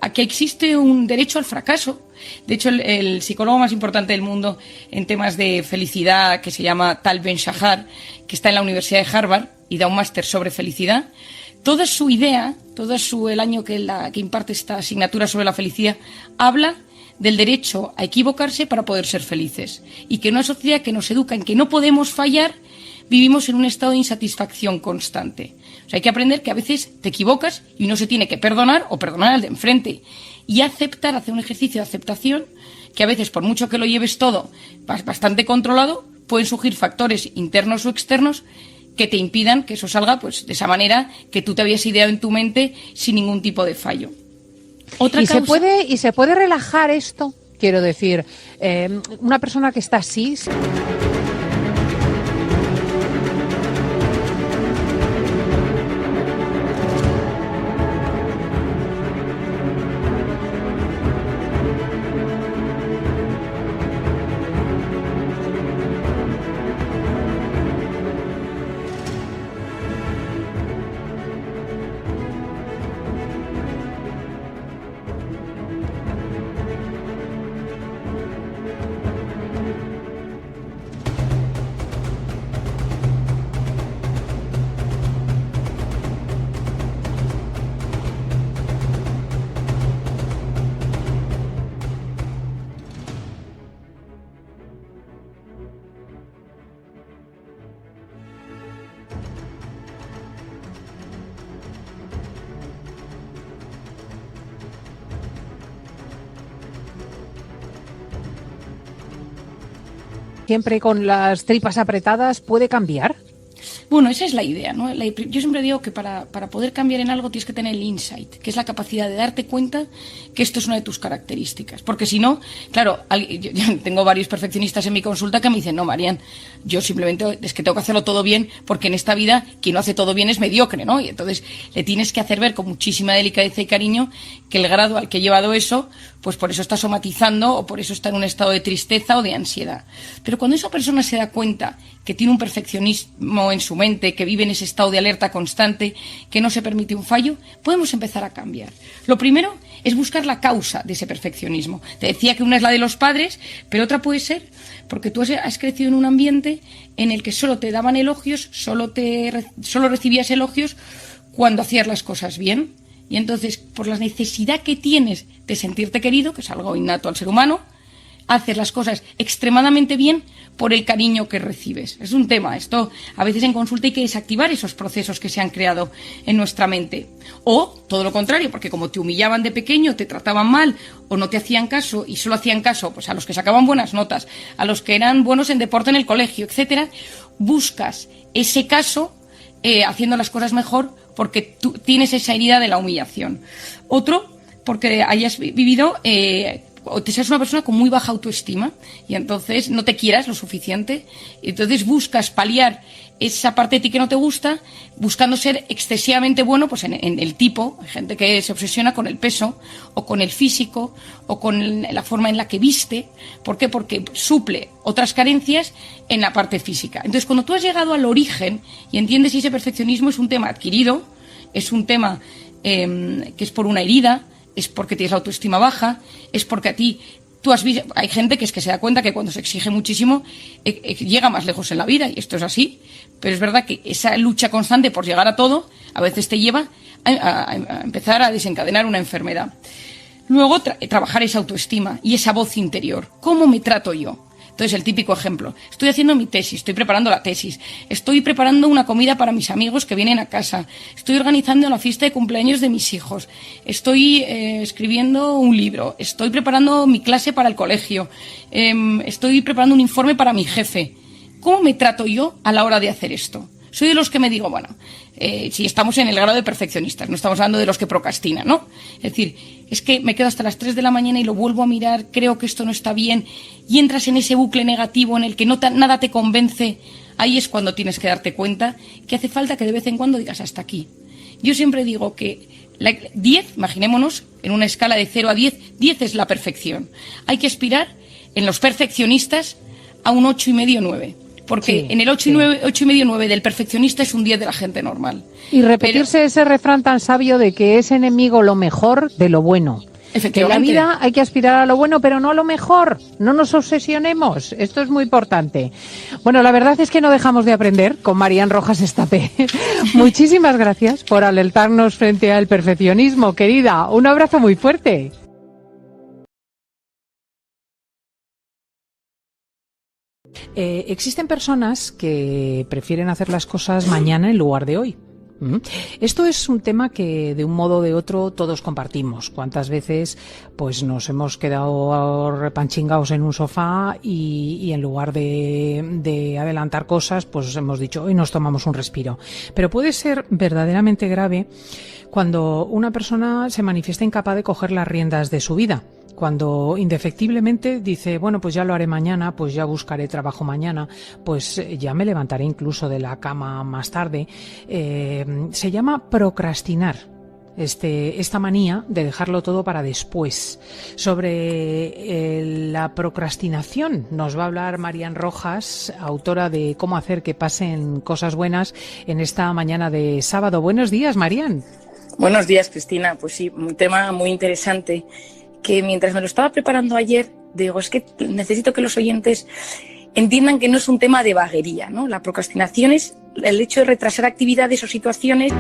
a que existe un derecho al fracaso. De hecho, el psicólogo más importante del mundo en temas de felicidad, que se llama Tal Ben-Shahar, que está en la Universidad de Harvard y da un máster sobre felicidad, toda su idea, el año que imparte esta asignatura sobre la felicidad, habla del derecho a equivocarse para poder ser felices. Y que en una sociedad que nos educa en que no podemos fallar, vivimos en un estado de insatisfacción constante. O sea, hay que aprender que a veces te equivocas y uno se tiene que perdonar o perdonar al de enfrente. Y aceptar, hacer un ejercicio de aceptación, que a veces, por mucho que lo lleves todo bastante controlado, pueden surgir factores internos o externos que te impidan que eso salga pues de esa manera que tú te habías ideado en tu mente sin ningún tipo de fallo. ¿Se puede relajar esto? Quiero decir, una persona que está así... Siempre con las tripas apretadas, ¿puede cambiar? Bueno, esa es la idea, ¿no? Yo siempre digo que para poder cambiar en algo tienes que tener el insight, que es la capacidad de darte cuenta que esto es una de tus características. Porque si no, claro, yo tengo varios perfeccionistas en mi consulta que me dicen, no, Marian, yo simplemente es que tengo que hacerlo todo bien, porque en esta vida quien no hace todo bien es mediocre, ¿no? Y entonces le tienes que hacer ver con muchísima delicadeza y cariño que el grado al que he llevado eso, pues por eso está somatizando o por eso está en un estado de tristeza o de ansiedad. Pero cuando esa persona se da cuenta que tiene un perfeccionismo en su mente, que vive en ese estado de alerta constante, que no se permite un fallo, podemos empezar a cambiar. Lo primero es buscar la causa de ese perfeccionismo. Te decía que una es la de los padres, pero otra puede ser porque tú has crecido en un ambiente en el que solo te daban elogios, solo recibías elogios cuando hacías las cosas bien. Y entonces, por la necesidad que tienes de sentirte querido, que es algo innato al ser humano, haces las cosas extremadamente bien por el cariño que recibes. Es un tema. Esto a veces en consulta hay que desactivar esos procesos que se han creado en nuestra mente. O todo lo contrario, porque como te humillaban de pequeño, te trataban mal o no te hacían caso y solo hacían caso pues a los que sacaban buenas notas, a los que eran buenos en deporte en el colegio, etcétera, buscas ese caso haciendo las cosas mejor porque tú tienes esa herida de la humillación. Otro, porque hayas vivido o te seas una persona con muy baja autoestima y entonces no te quieras lo suficiente, y entonces buscas paliar esa parte de ti que no te gusta buscando ser excesivamente bueno pues en el tipo. Hay gente que se obsesiona con el peso o con el físico o con la forma en la que viste. ¿Por qué? Porque suple otras carencias en la parte física. Entonces, cuando tú has llegado al origen y entiendes si ese perfeccionismo es un tema adquirido, es un tema que es por una herida, es porque tienes la autoestima baja, es porque tú has visto, hay gente que se da cuenta que cuando se exige muchísimo llega más lejos en la vida, y esto es así, pero es verdad que esa lucha constante por llegar a todo a veces te lleva a empezar a desencadenar una enfermedad. Luego trabajar esa autoestima y esa voz interior. ¿Cómo me trato yo? Entonces, el típico ejemplo. Estoy haciendo mi tesis, estoy preparando la tesis, estoy preparando una comida para mis amigos que vienen a casa, estoy organizando la fiesta de cumpleaños de mis hijos, estoy escribiendo un libro, estoy preparando mi clase para el colegio, estoy preparando un informe para mi jefe. ¿Cómo me trato yo a la hora de hacer esto? Soy de los que me digo, bueno, si estamos en el grado de perfeccionistas, no estamos hablando de los que procrastinan, ¿no? Es decir, es que me quedo hasta las 3 de la mañana y lo vuelvo a mirar, creo que esto no está bien, y entras en ese bucle negativo en el que nada te convence. Ahí es cuando tienes que darte cuenta que hace falta que de vez en cuando digas hasta aquí. Yo siempre digo que 10, imaginémonos, en una escala de 0 a 10, 10 es la perfección. Hay que aspirar en los perfeccionistas a un 8,5, 9. Porque sí, en el 8,5, 9 del perfeccionista es un 10 de la gente normal. Y repetirse ese refrán tan sabio de que es enemigo lo mejor de lo bueno. Que en la vida hay que aspirar a lo bueno, pero no a lo mejor. No nos obsesionemos. Esto es muy importante. Bueno, la verdad es que no dejamos de aprender con Marian Rojas Estapé. Muchísimas gracias por alertarnos frente al perfeccionismo, querida. Un abrazo muy fuerte. Existen personas que prefieren hacer las cosas mañana en lugar de hoy. Esto es un tema que de un modo o de otro todos compartimos. ¿Cuántas veces pues nos hemos quedado repanchingados en un sofá y en lugar de adelantar cosas pues hemos dicho hoy nos tomamos un respiro? Pero puede ser verdaderamente grave cuando una persona se manifiesta incapaz de coger las riendas de su vida. Cuando indefectiblemente dice, bueno, pues ya lo haré mañana, pues ya buscaré trabajo mañana, pues ya me levantaré incluso de la cama más tarde. Se llama procrastinar. Esta manía de dejarlo todo para después. Sobre la procrastinación nos va a hablar Marian Rojas, autora de Cómo hacer que pasen cosas buenas, en esta mañana de sábado. Buenos días, Marian. Buenos días, Cristina. Pues sí, un tema muy interesante que mientras me lo estaba preparando ayer, digo, es que necesito que los oyentes entiendan que no es un tema de vaguería, ¿no? La procrastinación es el hecho de retrasar actividades o situaciones.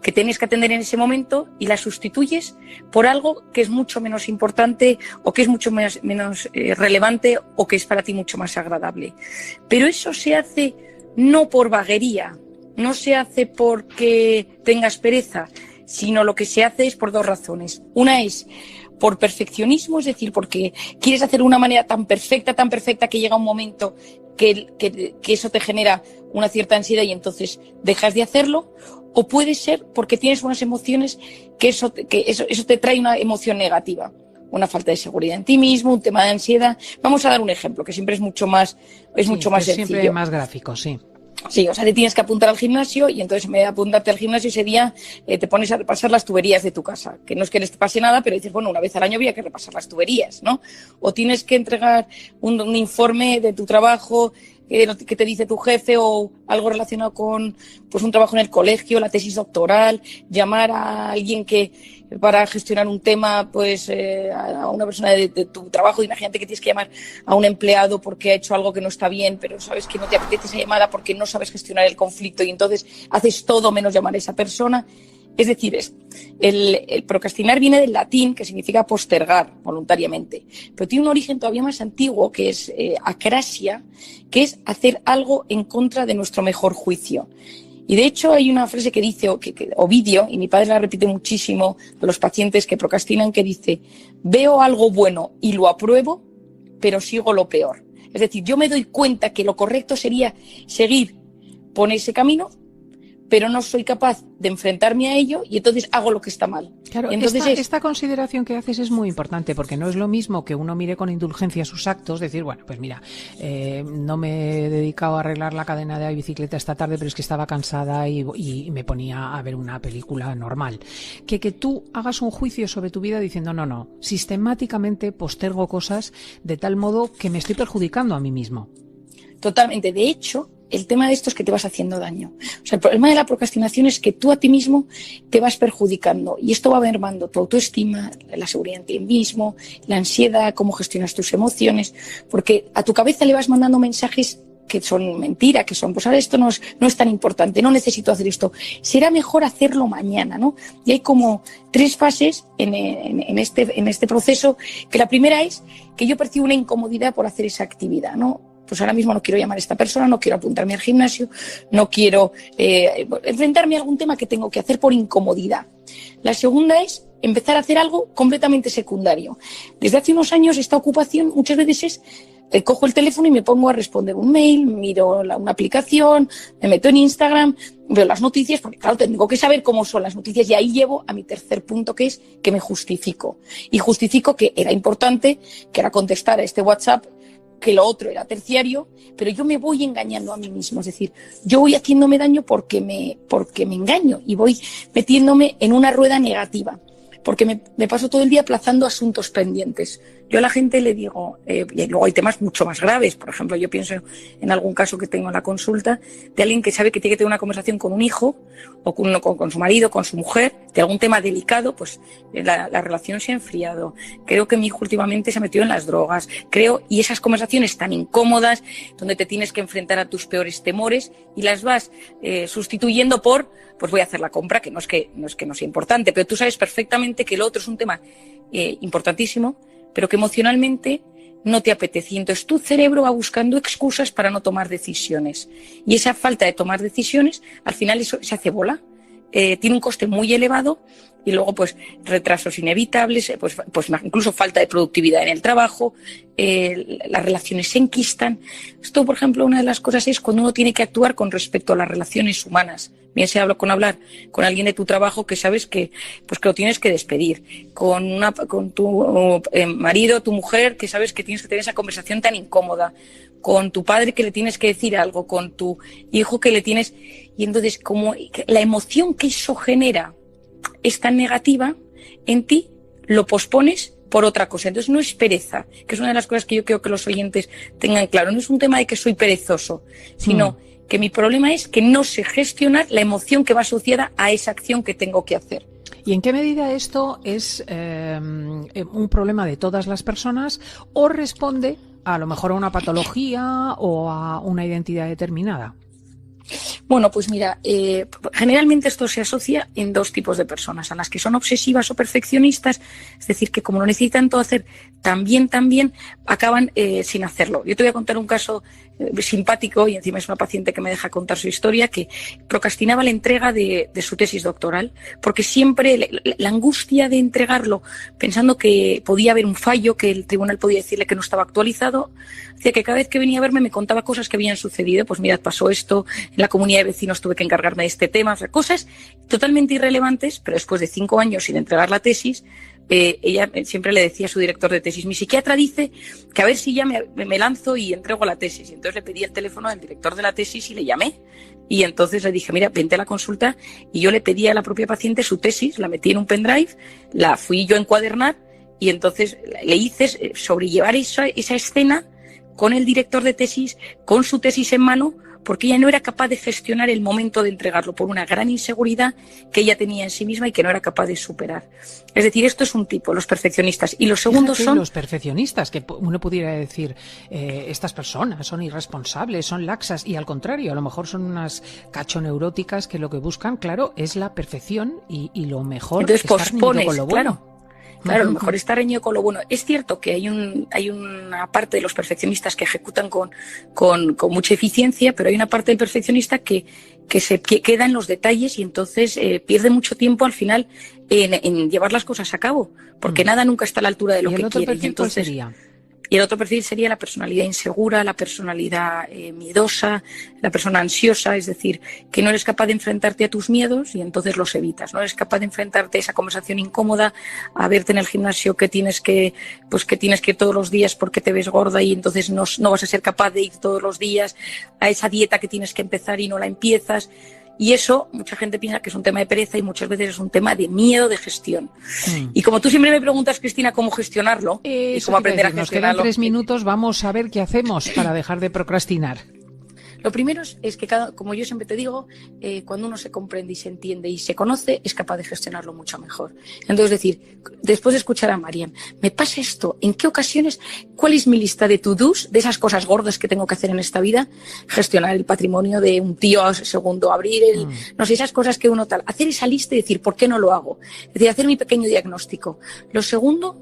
Que tienes que atender en ese momento y la sustituyes por algo que es mucho menos importante o que es mucho menos relevante o que es para ti mucho más agradable. Pero eso se hace no por vaguería, no se hace porque tengas pereza, sino lo que se hace es por dos razones. Una es por perfeccionismo, es decir, porque quieres hacer de una manera tan perfecta que llega un momento que eso te genera una cierta ansiedad y entonces dejas de hacerlo. O puede ser porque tienes unas emociones que eso te trae una emoción negativa, una falta de seguridad en ti mismo, un tema de ansiedad. Vamos a dar un ejemplo que siempre es mucho más sencillo. Siempre más gráfico, sí. Sí, o sea, te tienes que apuntar al gimnasio y entonces en vez de apuntarte al gimnasio ese día te pones a repasar las tuberías de tu casa. Que no es que les pase nada, pero dices, bueno, una vez al año había que repasar las tuberías, ¿no? O tienes que entregar un informe de tu trabajo que te dice tu jefe o algo relacionado con pues un trabajo en el colegio, la tesis doctoral, llamar a alguien para gestionar un tema, pues a una persona de tu trabajo. Imagínate que tienes que llamar a un empleado porque ha hecho algo que no está bien, pero sabes que no te apetece esa llamada porque no sabes gestionar el conflicto y entonces haces todo menos llamar a esa persona. Es decir, el procrastinar viene del latín, que significa postergar voluntariamente, pero tiene un origen todavía más antiguo, que es acrasia, que es hacer algo en contra de nuestro mejor juicio. Y de hecho hay una frase que dice Ovidio, y mi padre la repite muchísimo a los pacientes que procrastinan, que dice: veo algo bueno y lo apruebo, pero sigo lo peor. Es decir, yo me doy cuenta que lo correcto sería seguir por ese camino, pero no soy capaz de enfrentarme a ello y entonces hago lo que está mal. Claro, entonces esta consideración que haces es muy importante porque no es lo mismo que uno mire con indulgencia sus actos, decir, bueno, pues mira, no me he dedicado a arreglar la cadena de la bicicleta esta tarde, pero es que estaba cansada y me ponía a ver una película normal. Que tú hagas un juicio sobre tu vida diciendo, no, sistemáticamente postergo cosas de tal modo que me estoy perjudicando a mí mismo. Totalmente. De hecho, el tema de esto es que te vas haciendo daño. O sea, el problema de la procrastinación es que tú a ti mismo te vas perjudicando y esto va mermando tu autoestima, la seguridad en ti mismo, la ansiedad, cómo gestionas tus emociones, porque a tu cabeza le vas mandando mensajes que son mentira, que son, pues ahora esto no es tan importante, no necesito hacer esto, será mejor hacerlo mañana, ¿no? Y hay como 3 fases en este proceso, que la primera es que yo percibo una incomodidad por hacer esa actividad, ¿no? Pues ahora mismo no quiero llamar a esta persona, no quiero apuntarme al gimnasio, no quiero enfrentarme a algún tema que tengo que hacer por incomodidad. La segunda es empezar a hacer algo completamente secundario. Desde hace unos años esta ocupación muchas veces es cojo el teléfono y me pongo a responder un mail, miro una aplicación, me meto en Instagram, veo las noticias, porque claro, tengo que saber cómo son las noticias, y ahí llevo a mi tercer punto, que es que me justifico. Y justifico que era importante, que era contestar a este WhatsApp, que lo otro era terciario, pero yo me voy engañando a mí mismo. Es decir, yo voy haciéndome daño porque me engaño y voy metiéndome en una rueda negativa, porque me paso todo el día aplazando asuntos pendientes. Yo a la gente le digo, y luego hay temas mucho más graves. Por ejemplo, yo pienso en algún caso que tengo en la consulta de alguien que sabe que tiene que tener una conversación con un hijo o con su marido, con su mujer, de algún tema delicado, pues la relación se ha enfriado. Creo que mi hijo últimamente se ha metido en las drogas. Y esas conversaciones tan incómodas, donde te tienes que enfrentar a tus peores temores y las vas sustituyendo por, pues voy a hacer la compra, que no es que no sea importante, pero tú sabes perfectamente que el otro es un tema importantísimo, pero que emocionalmente no te apetece. Y entonces tu cerebro va buscando excusas para no tomar decisiones. Y esa falta de tomar decisiones, al final eso se hace bola. Tiene un coste muy elevado y luego pues retrasos inevitables, pues incluso falta de productividad en el trabajo, las relaciones se enquistan. Esto, por ejemplo, una de las cosas es cuando uno tiene que actuar con respecto a las relaciones humanas. Bien sea hablar con alguien de tu trabajo que sabes que lo tienes que despedir, con tu marido, tu mujer, que sabes que tienes que tener esa conversación tan incómoda, con tu padre que le tienes que decir algo, con tu hijo que le tienes... Y entonces, como la emoción que eso genera es tan negativa en ti, lo pospones por otra cosa. Entonces no es pereza, que es una de las cosas que yo quiero que los oyentes tengan claro. No es un tema de que soy perezoso, sino que mi problema es que no sé gestionar la emoción que va asociada a esa acción que tengo que hacer. ¿Y en qué medida esto es un problema de todas las personas o responde a lo mejor a una patología o a una identidad determinada? Bueno, pues mira, generalmente esto se asocia en 2 tipos de personas, a las que son obsesivas o perfeccionistas, es decir, que como lo necesitan todo hacer tan bien, acaban sin hacerlo. Yo te voy a contar un caso simpático, y encima es una paciente que me deja contar su historia, que procrastinaba la entrega de su tesis doctoral, porque siempre la angustia de entregarlo, pensando que podía haber un fallo, que el tribunal podía decirle que no estaba actualizado, hacía que cada vez que venía a verme me contaba cosas que habían sucedido. Pues mirad, pasó esto, en la comunidad de vecinos tuve que encargarme de este tema, o sea, cosas totalmente irrelevantes, pero después de 5 años sin entregar la tesis, ella siempre le decía a su director de tesis, mi psiquiatra dice que a ver si ya me lanzo y entrego la tesis. Y entonces le pedí el teléfono del director de la tesis y le llamé. Y entonces le dije, mira, vente a la consulta. Y yo le pedí a la propia paciente su tesis, la metí en un pendrive, la fui yo a encuadernar y entonces le hice sobrellevar esa escena con el director de tesis, con su tesis en mano, porque ella no era capaz de gestionar el momento de entregarlo por una gran inseguridad que ella tenía en sí misma y que no era capaz de superar. Es decir, esto es un tipo, los perfeccionistas. Y los segundos son... Los perfeccionistas, que uno pudiera decir, estas personas son irresponsables, son laxas, y al contrario, a lo mejor son unas cachoneuróticas que lo que buscan, claro, es la perfección y lo mejor. Entonces pospones, con lo bueno. Claro. Claro, a lo mejor está reñido con lo bueno. Es cierto que hay una parte de los perfeccionistas que ejecutan con mucha eficiencia, pero hay una parte del perfeccionista que queda en los detalles y entonces pierde mucho tiempo al final en llevar las cosas a cabo, porque nada nunca está a la altura de lo que quiere. Y entonces, ¿sería? Y el otro perfil sería la personalidad insegura, la personalidad miedosa, la persona ansiosa, es decir, que no eres capaz de enfrentarte a tus miedos y entonces los evitas. No eres capaz de enfrentarte a esa conversación incómoda, a verte en el gimnasio que tienes que ir todos los días porque te ves gorda y entonces no vas a ser capaz de ir todos los días, a esa dieta que tienes que empezar y no la empiezas. Y eso, mucha gente piensa que es un tema de pereza y muchas veces es un tema de miedo de gestión. Y como tú siempre me preguntas, Cristina, cómo gestionarlo y cómo aprender a gestionarlo. Nos quedan 3 minutos, vamos a ver qué hacemos para dejar de procrastinar. Lo primero es que, como yo siempre te digo, cuando uno se comprende y se entiende y se conoce, es capaz de gestionarlo mucho mejor. Entonces, decir, después de escuchar a Marian, ¿me pasa esto? ¿En qué ocasiones? ¿Cuál es mi lista de to-dos, de esas cosas gordas que tengo que hacer en esta vida? Gestionar el patrimonio de un tío segundo, abrir no sé, esas cosas que uno tal. Hacer esa lista y decir, ¿por qué no lo hago? Es decir, hacer mi pequeño diagnóstico. Lo segundo,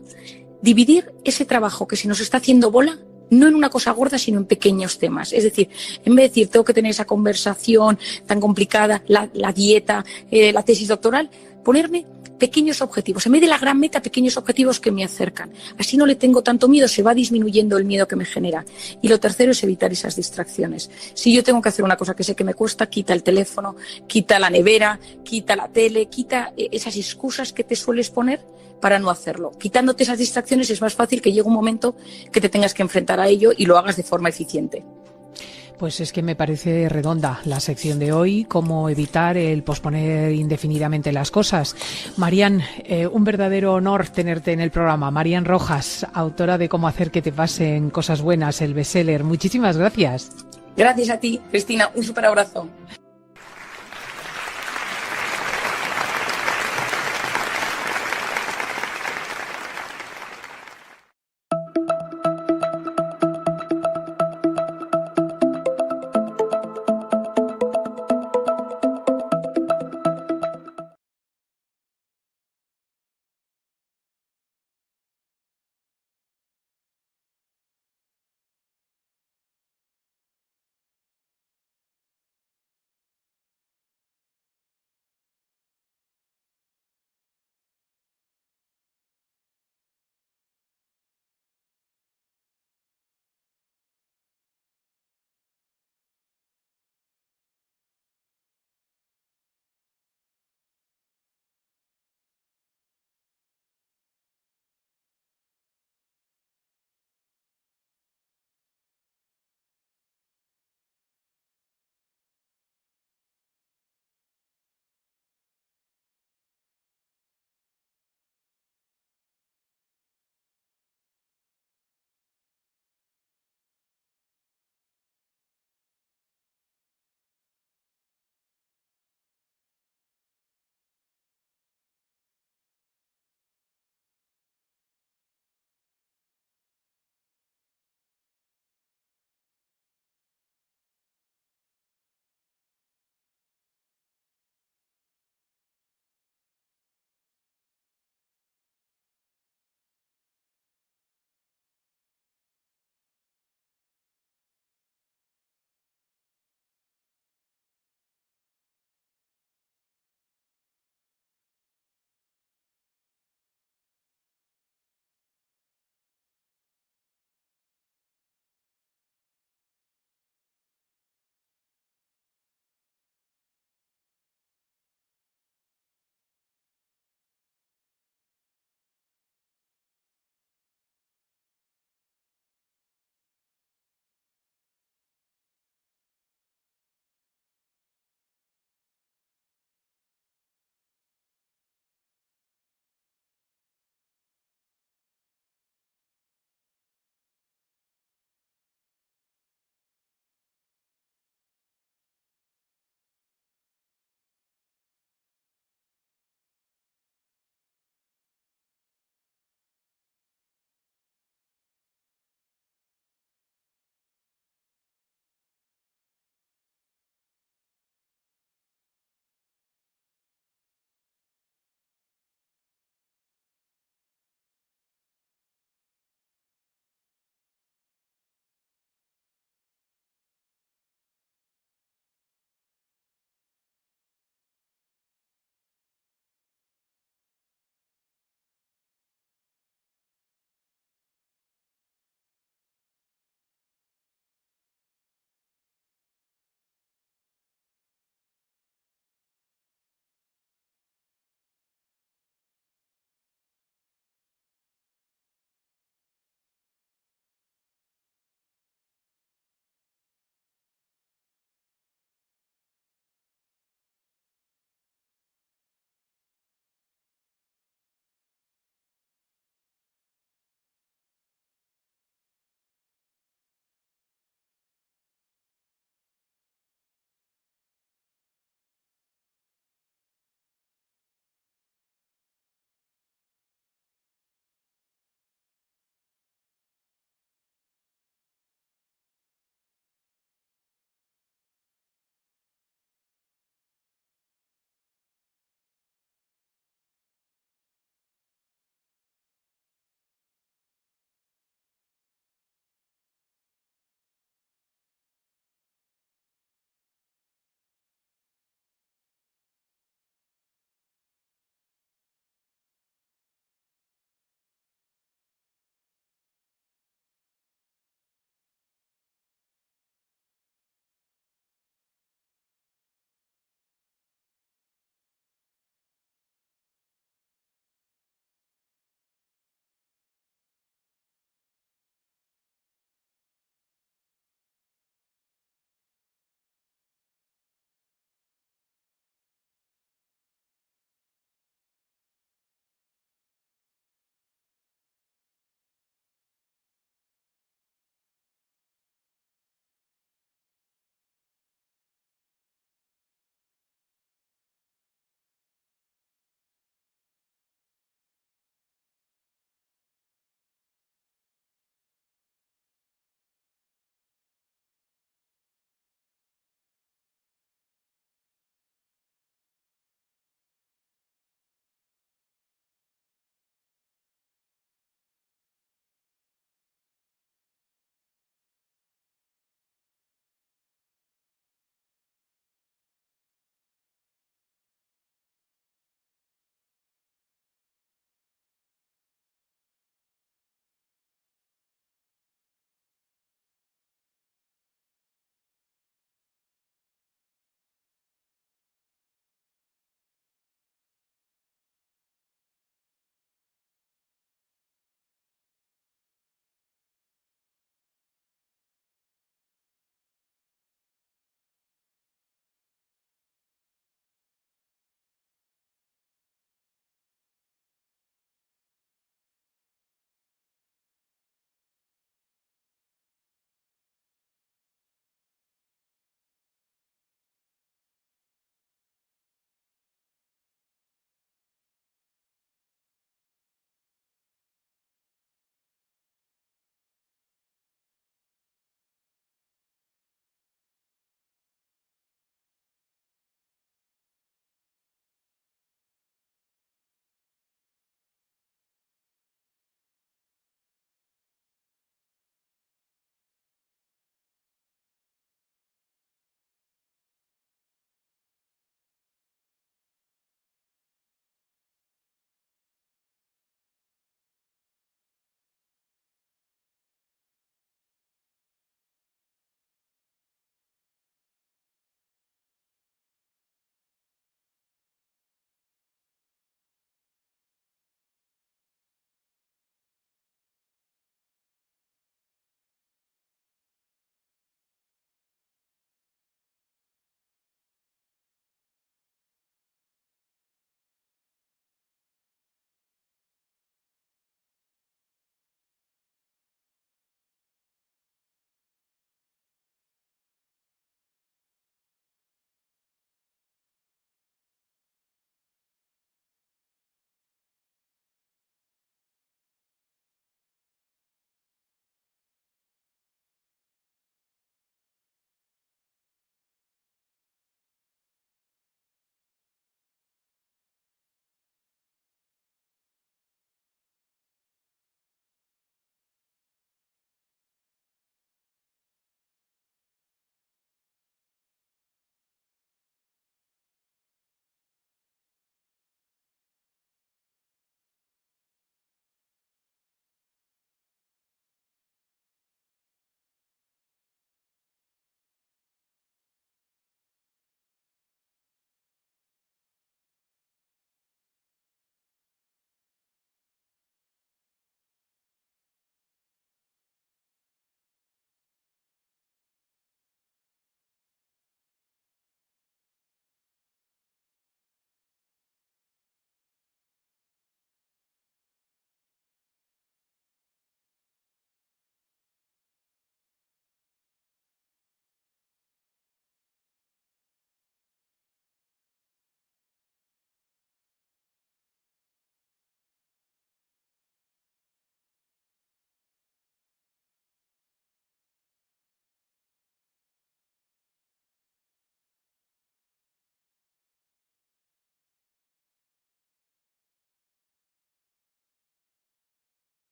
dividir ese trabajo que se nos está haciendo bola, no en una cosa gorda, sino en pequeños temas. Es decir, en vez de decir, tengo que tener esa conversación tan complicada, la dieta, la tesis doctoral, ponerme pequeños objetivos. En vez de la gran meta, pequeños objetivos que me acercan. Así no le tengo tanto miedo, se va disminuyendo el miedo que me genera. Y lo tercero es evitar esas distracciones. Si yo tengo que hacer una cosa que sé que me cuesta, quita el teléfono, quita la nevera, quita la tele, quita esas excusas que te sueles poner para no hacerlo. Quitándote esas distracciones es más fácil que llegue un momento que te tengas que enfrentar a ello y lo hagas de forma eficiente. Pues es que me parece redonda la sección de hoy, cómo evitar el posponer indefinidamente las cosas. Marian, un verdadero honor tenerte en el programa. Marian Rojas, autora de Cómo hacer que te pasen cosas buenas, el bestseller. Muchísimas gracias. Gracias a ti, Cristina. Un súper abrazo.